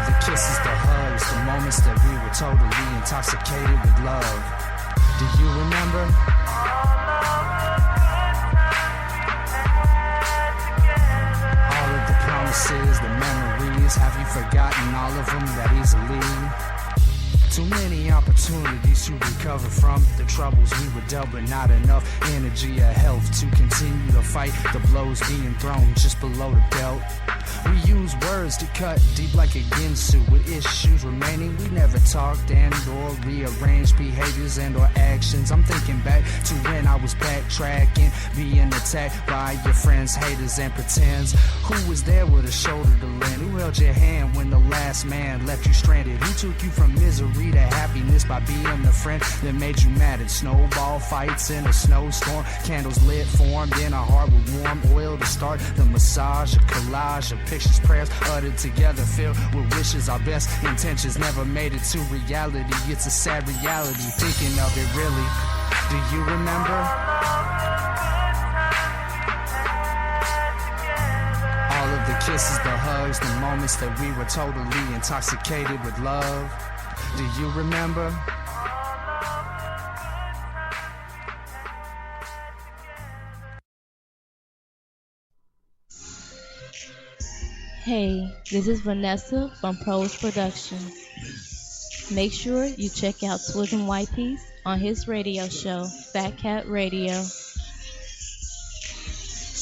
The kisses, the hugs, the moments that we were totally intoxicated with love. Do you remember? All of the promises, the memories, have you forgotten all of them that easily? Too many opportunities to recover from the troubles we were dealt, but not enough energy or health to continue to fight the blows being thrown just below the belt. We use words to cut deep like a ginsu. With issues remaining, we never talked and or rearranged behaviors and or actions. I'm thinking back to when I was backtracking, being attacked by your friends, haters, and pretends. Who was there with a shoulder to lend? Who held your hand when the last man left you stranded? Who took you from misery to happiness by being the friend that made you mad at snowball fights in a snowstorm? Candles lit, formed in a heart with warm oil to start the massage, a collage of pictures, prayers uttered together, filled with wishes. Our best intentions never made it to reality. It's a sad reality, thinking of it really. Do you remember? All of the kisses, the hugs, the moments that we were totally intoxicated with love. Do you remember? Hey, this is Vanessa from Pros Production. Make sure you check out Twism White Piece on his radio show, Fat Cat Radio.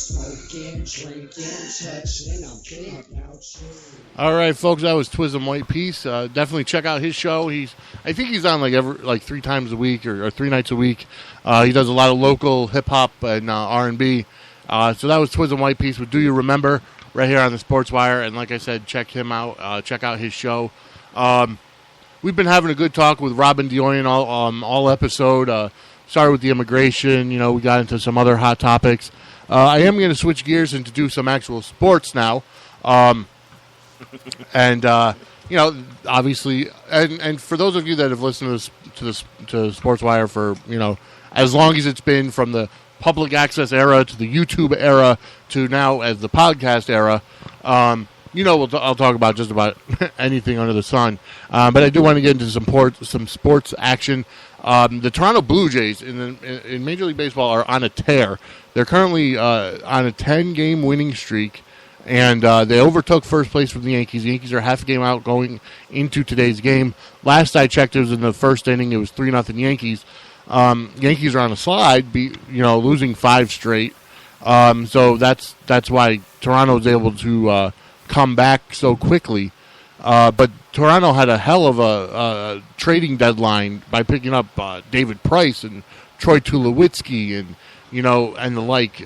Smoking, drinking, touching, I'm thinking about you. All right, folks, that was Twism White Piece. Definitely check out his show. I think he's on like 3 times a week or 3 nights a week. He does a lot of local hip hop and R&B. So that was Twism White Piece with Do You Remember, right here on the Sportswire. And like I said, check him out. Check out his show. We've been having a good talk with Robin Dioyan all episode. Started with the immigration. We got into some other hot topics. I am going to switch gears and to do some actual sports now. Obviously, and for those of you that have listened to Sportswire for, as long as it's been, from the public access era to the YouTube era to now as the podcast era, I'll talk about just about anything under the sun. But I do want to get into some sports action. The Toronto Blue Jays in Major League Baseball are on a tear. They're currently on a 10-game winning streak, and they overtook first place from the Yankees. The Yankees are half a game out going into today's game. Last I checked, it was in the first inning. It was 3-0 Yankees. Yankees are on a slide, losing 5 straight. So that's why Toronto is able to come back so quickly. But Toronto had a hell of a trading deadline by picking up David Price and Troy Tulowitzki and the like.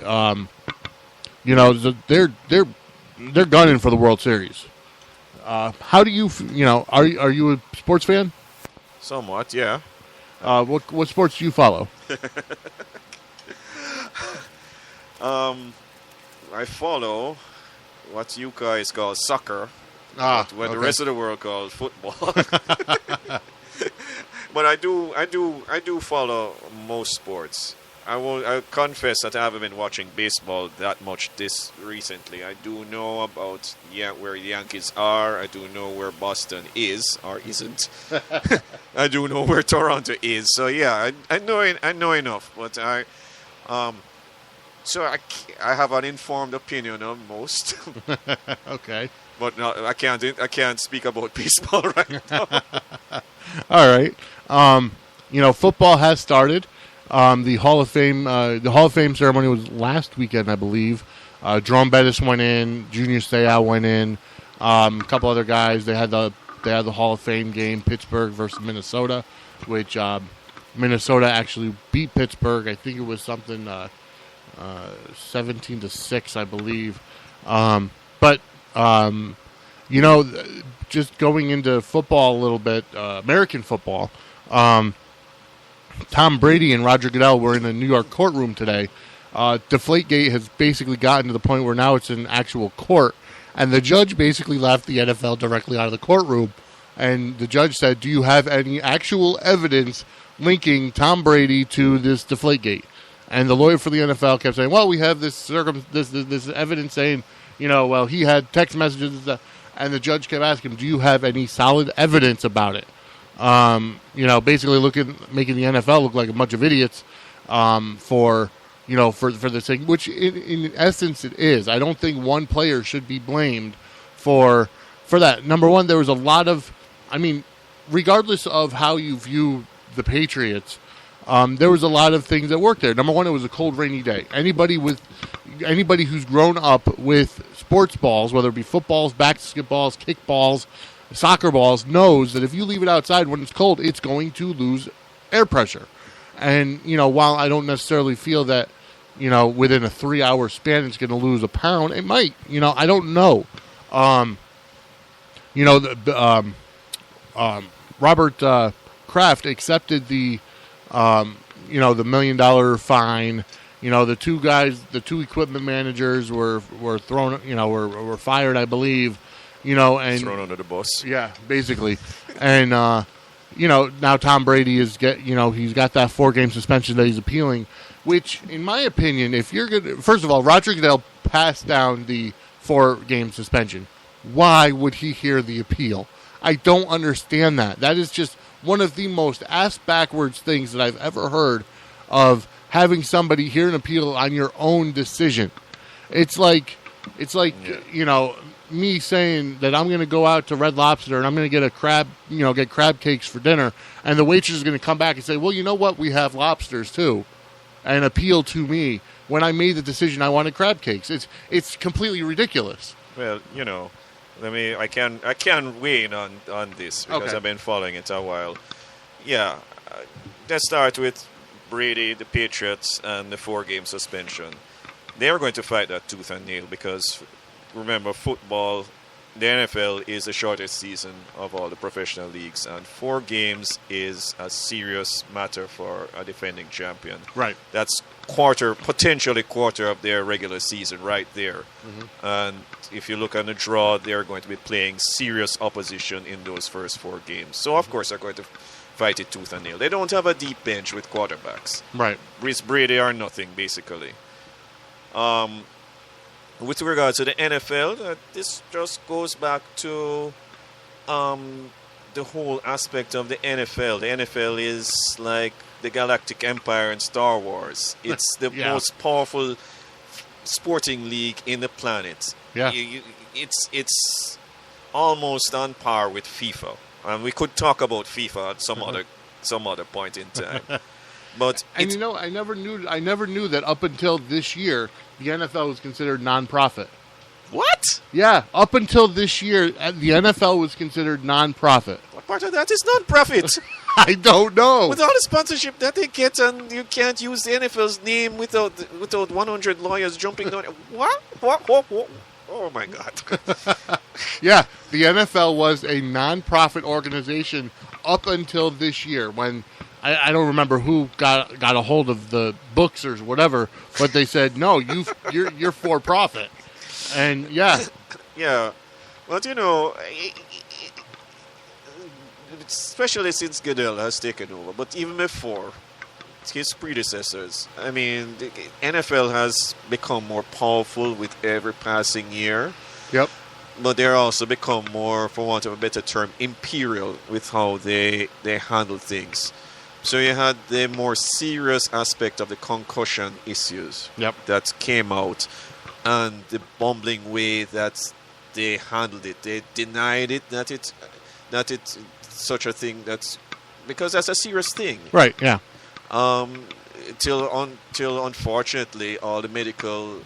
They're gunning for the World Series. How do you are you a sports fan? Somewhat, yeah. What sports do you follow? I follow what you guys call soccer, what the rest of the world calls football. But I do follow most sports. I confess that I haven't been watching baseball that much this recently. I do know about where the Yankees are. I do know where Boston is or isn't. I do know where Toronto is. So yeah, I know enough. But I have an informed opinion on most. Okay. But no, I can't speak about baseball right now. All right. Football has started. The Hall of Fame ceremony was last weekend, I believe. Jerome Bettis went in. Junior Seau went in. A couple other guys. They had the Hall of Fame game, Pittsburgh versus Minnesota, which Minnesota actually beat Pittsburgh. I think it was something 17-6, I believe. Just going into football a little bit, American football. Tom Brady and Roger Goodell were in a New York courtroom today. Deflategate has basically gotten to the point where now it's in actual court, and the judge basically left the NFL directly out of the courtroom. And the judge said, "Do you have any actual evidence linking Tom Brady to this Deflategate?" And the lawyer for the NFL kept saying, "Well, we have this evidence saying, well, he had text messages." And the judge kept asking him, "Do you have any solid evidence about it?" Basically making the NFL look like a bunch of idiots for this thing, which in essence it is. I don't think one player should be blamed for that. Number one, there was a lot of, regardless of how you view the Patriots, there was a lot of things that worked there. Number one, it was a cold, rainy day. Anybody who's grown up with sports balls, whether it be footballs, basketballs, kickballs, soccer balls, knows that if you leave it outside when it's cold, it's going to lose air pressure. And, while I don't necessarily feel that, within a 3-hour span it's going to lose a pound, it might. I don't know. Robert Kraft accepted the $1 million fine. The two equipment managers were thrown, were fired, I believe. And thrown under the bus. Yeah, basically. And now Tom Brady he's got that 4-game suspension that he's appealing, which in my opinion, if you're good, first of all, Roger Goodell passed down the 4-game suspension. Why would he hear the appeal? I don't understand that. That is just one of the most ass-backwards things that I've ever heard of having somebody hear an appeal on your own decision. It's like me saying that I'm going to go out to Red Lobster and I'm going to get get crab cakes for dinner, and the waitress is going to come back and say, "Well, you know what? We have lobsters too," and appeal to me when I made the decision I wanted crab cakes. It's completely ridiculous. Well, I can weigh in on this because Okay. I've been following it a while. Yeah, let's start with Brady, the Patriots, and the 4-game suspension. They are going to fight that tooth and nail because, remember, football, the NFL is the shortest season of all the professional leagues, and 4 games is a serious matter for a defending champion. Right. That's potentially quarter of their regular season right there. Mm-hmm. And if you look on the draw, they're going to be playing serious opposition in those first 4 games. So, of course, they're going to fight it tooth and nail. They don't have a deep bench with quarterbacks. Right. Brady are nothing, basically. With regard to the NFL, this just goes back to the whole aspect of the NFL. The NFL is like the Galactic Empire in Star Wars. It's the most powerful sporting league in the planet. Yeah. It's almost on par with FIFA. And we could talk about FIFA at some other point in time. But and I never knew that up until this year the NFL was considered non-profit. What? Yeah, up until this year the NFL was considered non-profit. What part of that is non-profit? I don't know. With all the sponsorship that they get, and you can't use the NFL's name without 100 lawyers jumping on it. What? Oh my God. Yeah, the NFL was a non-profit organization up until this year when I don't remember who got a hold of the books or whatever, but they said no, you're for profit, and yeah, But especially since Goodell has taken over, but even before, his predecessors. I mean, the NFL has become more powerful with every passing year. Yep. But they're also become more, for want of a better term, imperial with how they handle things. So you had the more serious aspect of the concussion issues that came out, and the bumbling way that they handled it. They denied it that it's such a thing, that's because that's a serious thing. Right. Yeah. Till unfortunately all the medical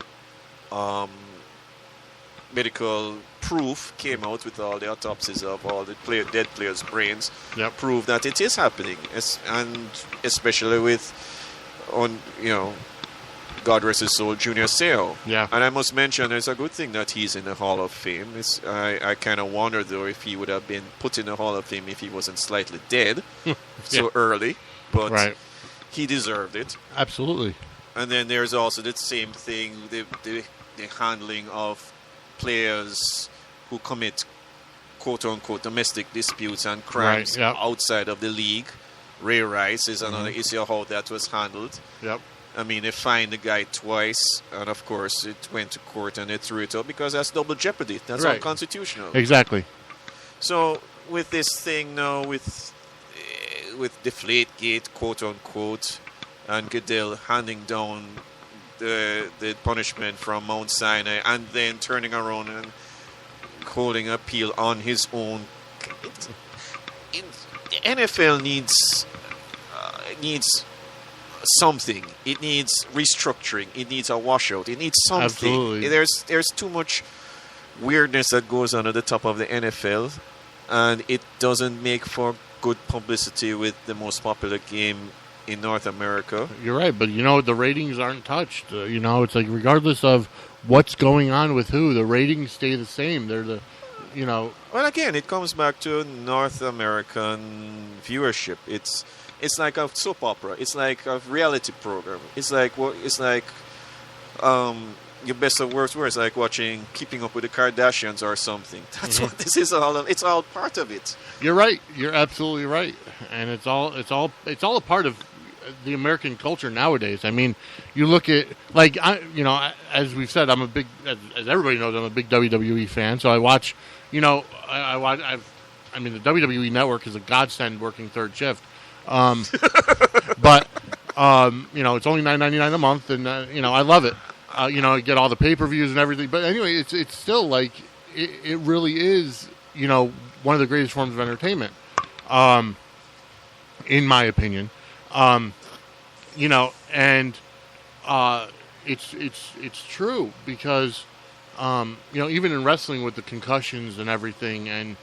proof came out with all the autopsies of all the dead players' brains. Prove that it is happening, and especially with God rest his soul, Junior Seau. Yeah. And I must mention, it's a good thing that he's in the Hall of Fame. I kind of wonder, though, if he would have been put in the Hall of Fame if he wasn't slightly dead so early. But he deserved it. Absolutely. And then there's also the same thing, the handling of players who commit quote-unquote domestic disputes and crimes outside of the league. Ray Rice is another issue of how that was handled. Yep. I mean, they fined the guy twice, and of course it went to court and they threw it out because that's double jeopardy. That's unconstitutional. Exactly. So with this thing now, with Deflategate, quote-unquote, and Goodell handing down the punishment from Mount Sinai and then turning around and holding appeal on his own. The NFL needs something. It needs restructuring. It needs a washout. It needs something. Absolutely. There's too much weirdness that goes on at the top of the NFL, and it doesn't make for good publicity with the most popular game in North America. You're right, but the ratings aren't touched. It's like regardless of what's going on with who, the ratings stay the same. They're Well, again, it comes back to North American viewership. It's like a soap opera. It's like a reality program. It's like your best of worst words, like watching Keeping Up with the Kardashians or something. That's what this is all. It's all part of it. You're right. You're absolutely right, and it's all a part of the American culture nowadays. I mean, you look at as we've said, I'm a big, as everybody knows, I'm a big WWE fan. So I watch. The WWE Network is a godsend working third shift. But it's only $9.99 a month, and I love it. I get all the pay-per-views and everything. But anyway, it's still like it really is one of the greatest forms of entertainment, in my opinion. It's true because even in wrestling with the concussions and everything, and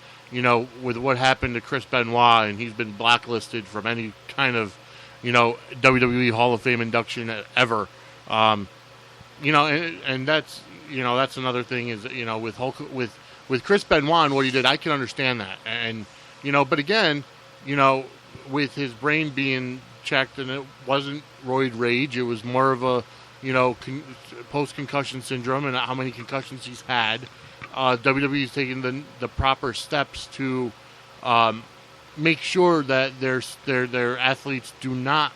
with what happened to Chris Benoit, and he's been blacklisted from any kind of WWE Hall of Fame induction ever. And that's another thing is with Hulk, with Chris Benoit and what he did, I can understand that, and but again, with his brain being checked, and it wasn't roid rage, it was more of a post concussion syndrome and how many concussions he's had. WWE is taking the proper steps to make sure that their athletes do not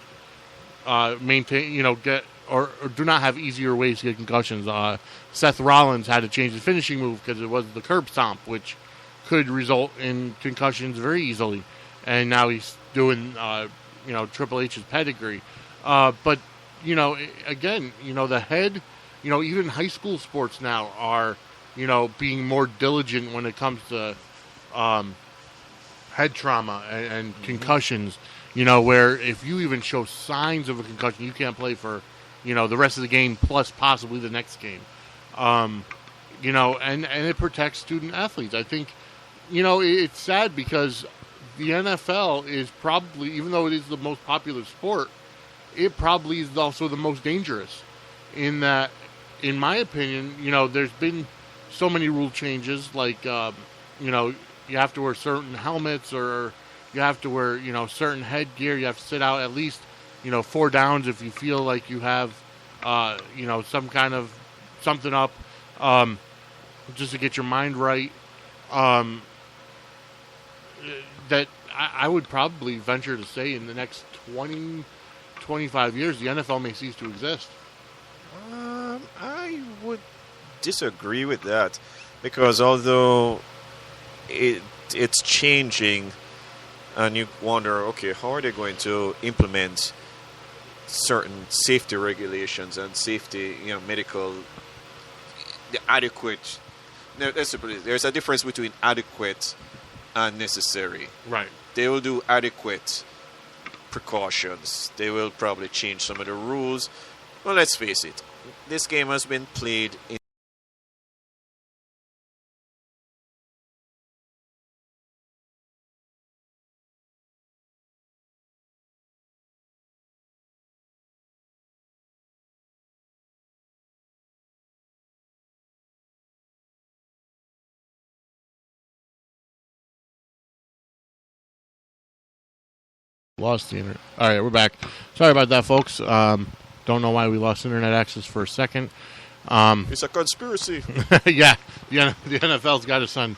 maintain, get or do not have easier ways to get concussions. Seth Rollins had to change his finishing move because it was the curb stomp, which could result in concussions very easily. And now he's doing, Triple H's pedigree. But again, the head, even high school sports now are, being more diligent when it comes to head trauma and concussions, where if you even show signs of a concussion, you can't play for, the rest of the game plus possibly the next game. And it protects student athletes. I think, it's sad because the NFL is probably, even though it is the most popular sport, it probably is also the most dangerous in that, in my opinion, there's been so many rule changes, like, you have to wear certain helmets, or you have to wear, certain headgear. You have to sit out at least, 4 downs if you feel like you have, some kind of something up, just to get your mind right. That I would probably venture to say in the next 20 25 years, the NFL may cease to exist. I would disagree with that, because although it's changing, and you wonder, okay, how are they going to implement certain safety regulations and safety, medical, the adequate. Now, there's a difference between adequate and necessary. Right. They will do adequate precautions. They will probably change some of the rules. Well, let's face it. This game has been played in Lost the internet. All right, we're back. Sorry about that, folks. Don't know why we lost internet access for a second. It's a conspiracy. Yeah, the NFL's got to send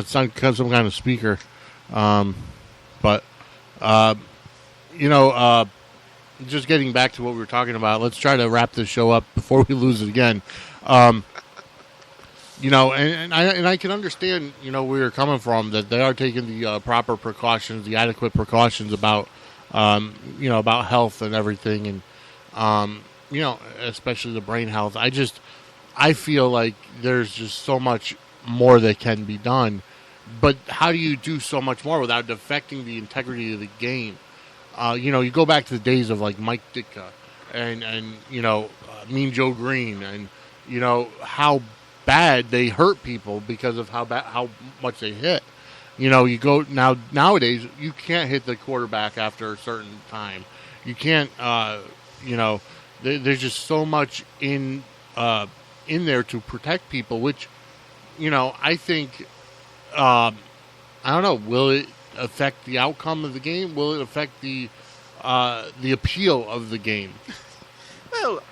some kind of speaker. But just getting back to what we were talking about, let's try to wrap this show up before we lose it again. And I can understand, where you're coming from, that they are taking the proper precautions, the adequate precautions about, about health and everything, and especially the brain health. I feel like there's just so much more that can be done, but how do you do so much more without affecting the integrity of the game? You go back to the days of like Mike Ditka and Mean Joe Green, and how bad they hurt people because of how much they hit. You go nowadays you can't hit the quarterback after a certain time. You can't. There's just so much in there to protect people, which I think I don't know. Will it affect the outcome of the game? Will it affect the appeal of the game? Well,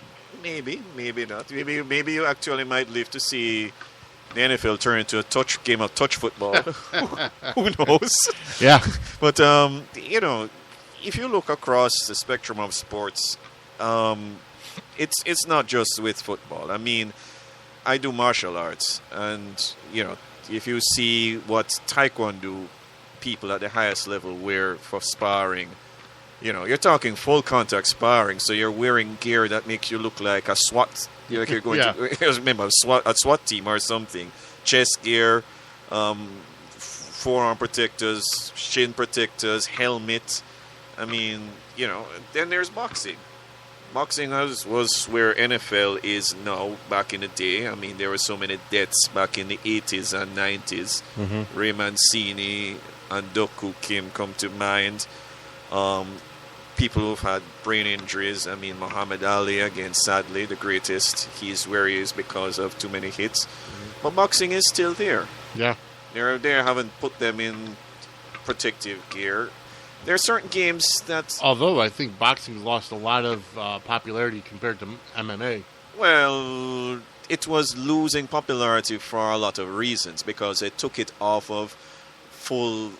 maybe not. Maybe you actually might live to see the NFL turn into a game of touch football. Who knows? Yeah. But if you look across the spectrum of sports, it's not just with football. I mean, I do martial arts, and if you see what Taekwondo people at the highest level wear for sparring. You're talking full contact sparring, so you're wearing gear that makes you look like a SWAT. Like you're going to remember a SWAT team or something. Chest gear, forearm protectors, shin protectors, helmet. I mean, then there's boxing. Boxing was where NFL is now. Back in the day, I mean, there were so many deaths back in the 80s and 90s. Mm-hmm. Ray Mancini and Doku Kim come to mind. People who've had brain injuries. I mean, Muhammad Ali, again, sadly, the greatest. He's where he is because of too many hits. Mm-hmm. But boxing is still there. Yeah. They haven't put them in protective gear. There are certain games that... Although I think boxing lost a lot of popularity compared to MMA. Well, it was losing popularity for a lot of reasons, because they took it off of full...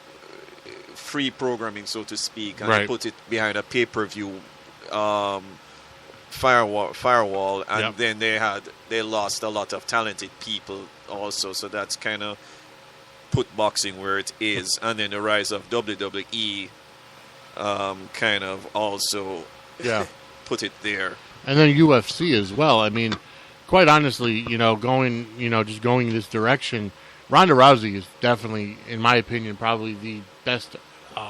free programming, so to speak, and right. put it behind a pay-per-view firewall, and then they lost a lot of talented people also, so that's kind of put boxing where it is. And then the rise of WWE kind of also put it there. And then UFC as well. I mean, quite honestly, just going this direction, Ronda Rousey is definitely, in my opinion, probably the best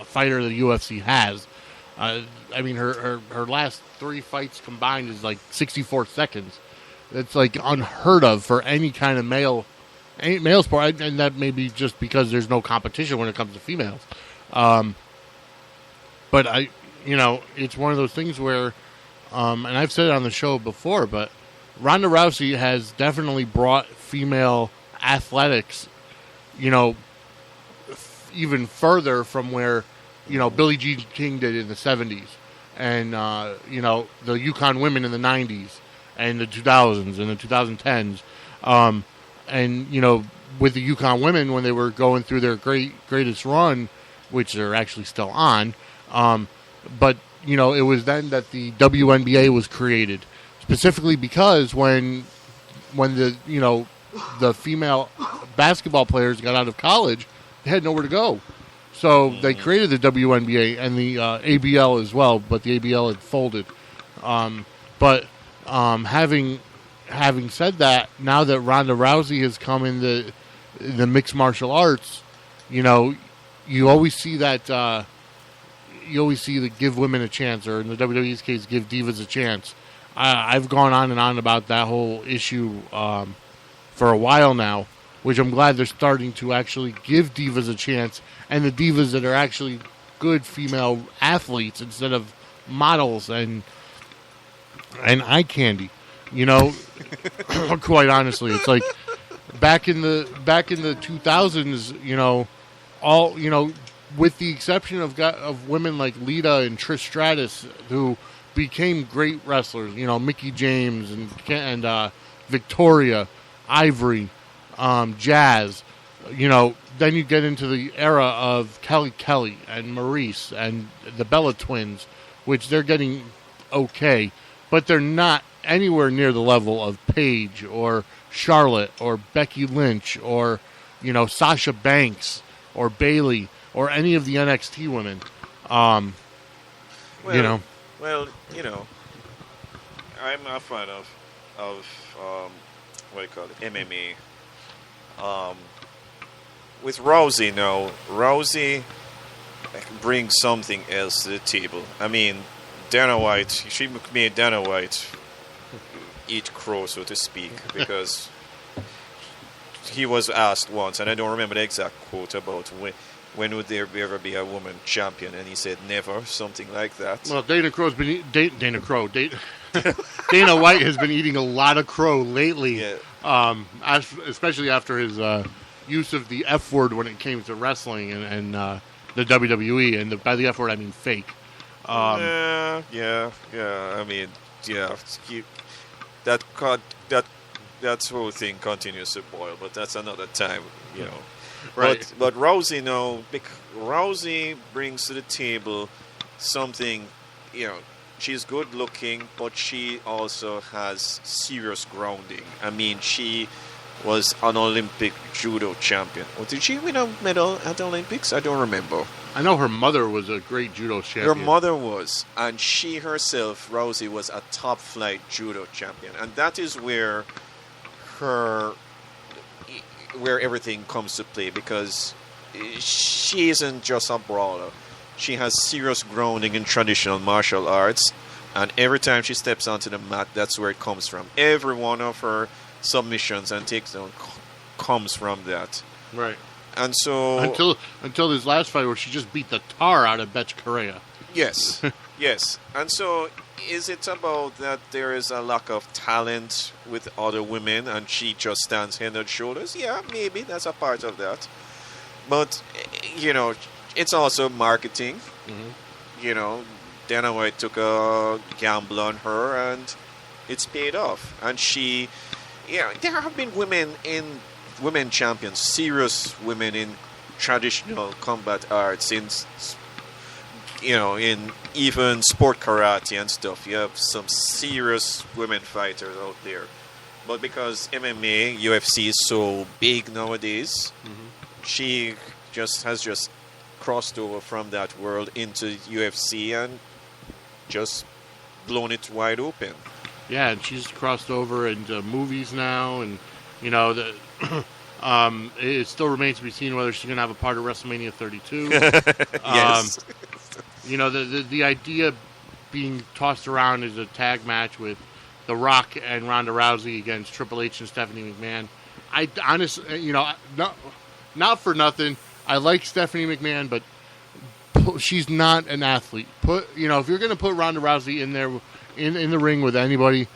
fighter the UFC has. I mean, her last 3 fights combined is like 64 seconds. It's like unheard of for any kind of male sport, and that may be just because there's no competition when it comes to females. But it's one of those things where, and I've said it on the show before, but Ronda Rousey has definitely brought female athletics, even further from where, Billie Jean King did in the 70s, and, the Yukon women in the 90s, and the 2000s, and the 2010s. And, with the Yukon women, when they were going through their greatest run, which they're actually still on, but it was then that the WNBA was created, specifically because when the the female basketball players got out of college, they had nowhere to go. So they created the WNBA and the ABL as well, but the ABL had folded. Having said that, now that Ronda Rousey has come in the mixed martial arts, you always see that. You always see the give women a chance, or in the WWE's case, give divas a chance. I've gone on and on about that whole issue for a while now, which I'm glad they're starting to actually give divas a chance, and the divas that are actually good female athletes instead of models and eye candy. Quite honestly, it's like back in the 2000s. All with the exception of women like Lita and Trish Stratus, who became great wrestlers. Mickey James and Victoria, Ivory, Jazz. Then you get into the era of Kelly and Maurice and the Bella Twins, which they're getting okay, but they're not anywhere near the level of Paige or Charlotte or Becky Lynch or Sasha Banks or Bayley or any of the NXT women. Well, I'm a fan of what do you call it, MMA. With Rousey now, Rousey brings something else to the table. I mean, Dana White, she made Dana White eat crow, so to speak, because he was asked once, and I don't remember the exact quote, about when would there ever be a woman champion, and he said never, something like that. Well, Dana White has been eating a lot of crow lately, especially after his use of the F word when it came to wrestling and the WWE, and by the F word I mean fake. I mean, that whole thing continues to boil, but that's another time, Right. But Rousey, Rousey brings to the table something, she's good looking, but she also has serious grounding. I mean, she was an Olympic judo champion. Or did she win a medal at the Olympics? I don't remember. I know her mother was a great judo champion. Her mother was, and she herself, Rousey, was a top flight judo champion, and that is where everything comes to play, because she isn't just a brawler. She has serious grounding in traditional martial arts, and every time she steps onto the mat, that's where it comes from. Every one of her submissions and takedown comes from that. Right. And so until this last fight where she just beat the tar out of Betch Correa. Yes. Yes. And so is it about that there is a lack of talent with other women and she just stands head and shoulders? Yeah, maybe that's a part of that. But, it's also marketing. Mm-hmm. Dana White took a gamble on her and it's paid off. And there have been women champions, serious women in traditional combat arts, in even sport karate and stuff. You have some serious women fighters out there. But because MMA, UFC is so big nowadays, she has crossed over from that world into UFC and just blown it wide open. Yeah, and she's crossed over into movies now, and it still remains to be seen whether she's going to have a part of WrestleMania 32. Yes. The idea being tossed around is a tag match with The Rock and Ronda Rousey against Triple H and Stephanie McMahon. I honestly, not for nothing, I like Stephanie McMahon, but she's not an athlete. If you're going to put Ronda Rousey in there in the ring with anybody,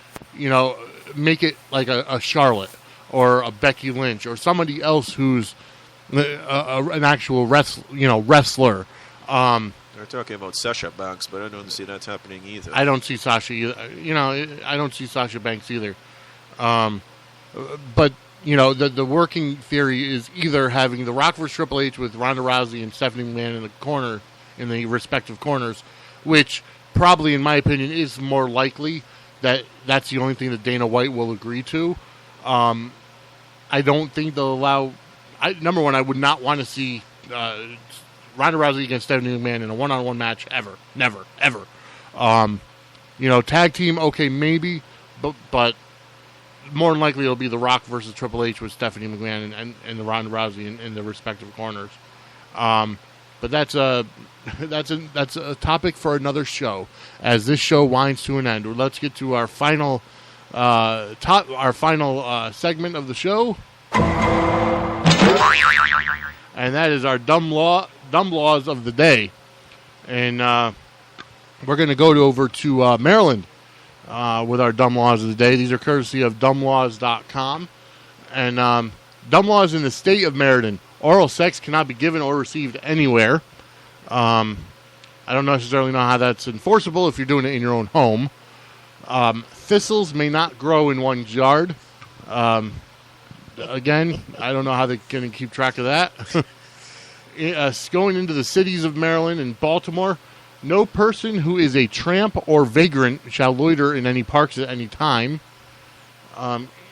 make it like a Charlotte or a Becky Lynch or somebody else who's an actual wrestler. They're talking about Sasha Banks, but I don't see that happening either. I don't see Sasha either. I don't see Sasha Banks either. But the working theory is either having The Rock vs. Triple H with Ronda Rousey and Stephanie McMahon in the respective corners, which probably, in my opinion, is more likely that that's the only thing that Dana White will agree to. I don't think they'll allow... number one, I would not want to see Ronda Rousey against Stephanie McMahon in a one-on-one match ever. Never. Ever. Tag team, okay, maybe, but more than likely it'll be The Rock versus Triple H with Stephanie McMahon and the Ronda Rousey in the respective corners. But that's a topic for another show. As this show winds to an end, let's get to our final segment of the show, and that is our dumb laws of the day. And we're going to go over to Maryland with our dumb laws of the day. These are courtesy of dumblaws.com. And dumb laws in the state of Maryland. Oral sex cannot be given or received anywhere. I don't necessarily know how that's enforceable if you're doing it in your own home. Thistles may not grow in one's yard. Again, I don't know how they're going to keep track of that. Going into the cities of Maryland and Baltimore, no person who is a tramp or vagrant shall loiter in any parks at any time.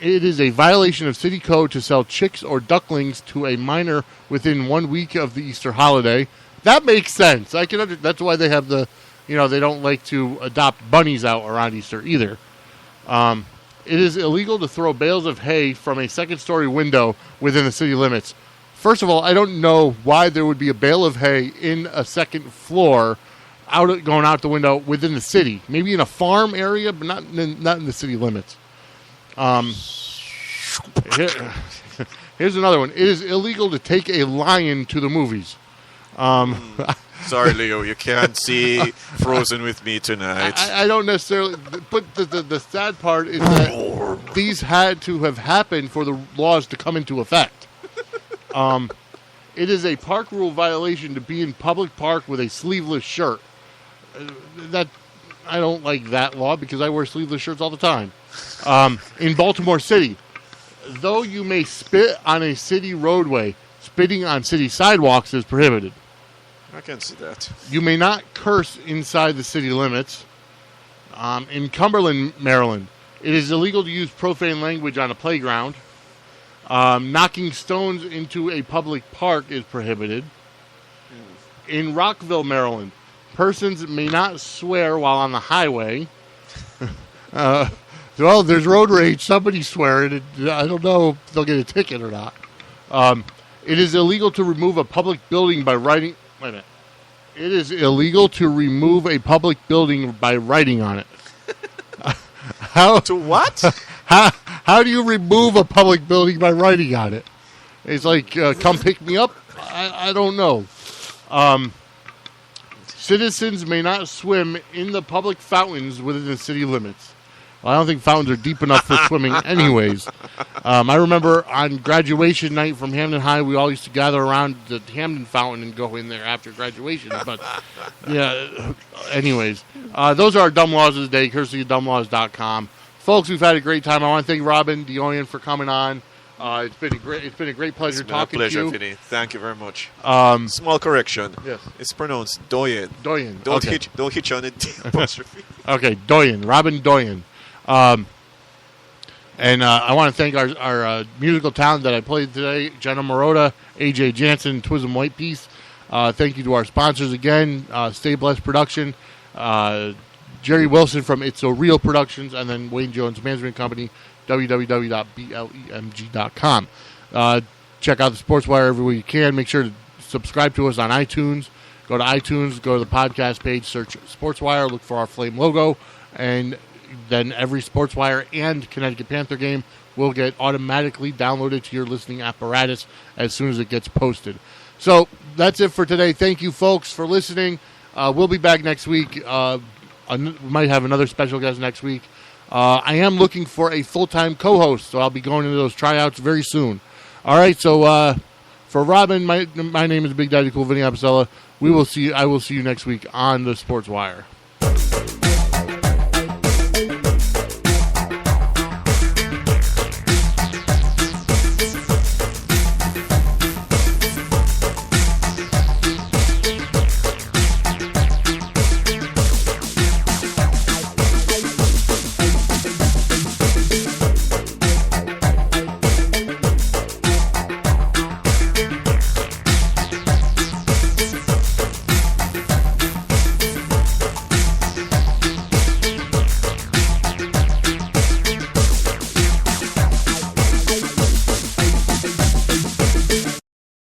It is a violation of city code to sell chicks or ducklings to a minor within 1 week of the Easter holiday. That makes sense. That's why they have they don't like to adopt bunnies out around Easter either. It is illegal to throw bales of hay from a second-story window within the city limits. First of all, I don't know why there would be a bale of hay in a second floor going out the window within the city. Maybe in a farm area, but not in the city limits. Here's another one. It is illegal to take a lion to the movies. Sorry, Leo, you can't see Frozen with me tonight. I don't necessarily... But the sad part is that these had to have happened for the laws to come into effect. It is a park rule violation to be in public park with a sleeveless shirt. I don't like that law because I wear sleeveless shirts all the time. In Baltimore City, though you may spit on a city roadway, spitting on city sidewalks is prohibited. I can see that. You may not curse inside the city limits. In Cumberland, Maryland, it is illegal to use profane language on a playground. Knocking stones into a public park is prohibited. In Rockville, Maryland, persons may not swear while on the highway. Well, there's road rage. Somebody's swearing. I don't know if they'll get a ticket or not. It is illegal to remove a public building by writing... Wait a minute. It is illegal to remove a public building by writing on it. How to what? How do you remove a public building by writing on it? It's like, come pick me up? I don't know. Citizens may not swim in the public fountains within the city limits. Well, I don't think fountains are deep enough for swimming anyways. I remember on graduation night from Hamden High, we all used to gather around the Hamden fountain and go in there after graduation. But, yeah, anyways. Those are our dumb laws of the day, courtesy of dumblaws.com. Folks, we've had a great time. I want to thank Robin Dioyan for coming on. It's been a great pleasure talking to you. Vinny. Thank you very much. Small correction. Yes. It's pronounced Doyen. Doyen. Don't hitch on it. Apostrophe. Okay, Doyen. Robin Doyen. And I want to thank our musical talent that I played today, Jenna Marotta, AJ Jansen, Twism White Piece. Thank you to our sponsors again, Stay Blessed Production, Jerry Wilson from It's So Real Productions, and then Wayne Jones Management Company, www.blemg.com. Check out the Sportswire everywhere you can. Make sure to subscribe to us on iTunes. Go to iTunes, go to the podcast page, search Sportswire, look for our Flame logo, and then every Sportswire and Connecticut Panther game will get automatically downloaded to your listening apparatus as soon as it gets posted. So that's it for today. Thank you, folks, for listening. We'll be back next week. We might have another special guest next week. I am looking for a full-time co-host, so I'll be going into those tryouts very soon. All right, so for Robin, my name is Big Daddy Cool Vinny Apicella. I will see you next week on the Sportswire.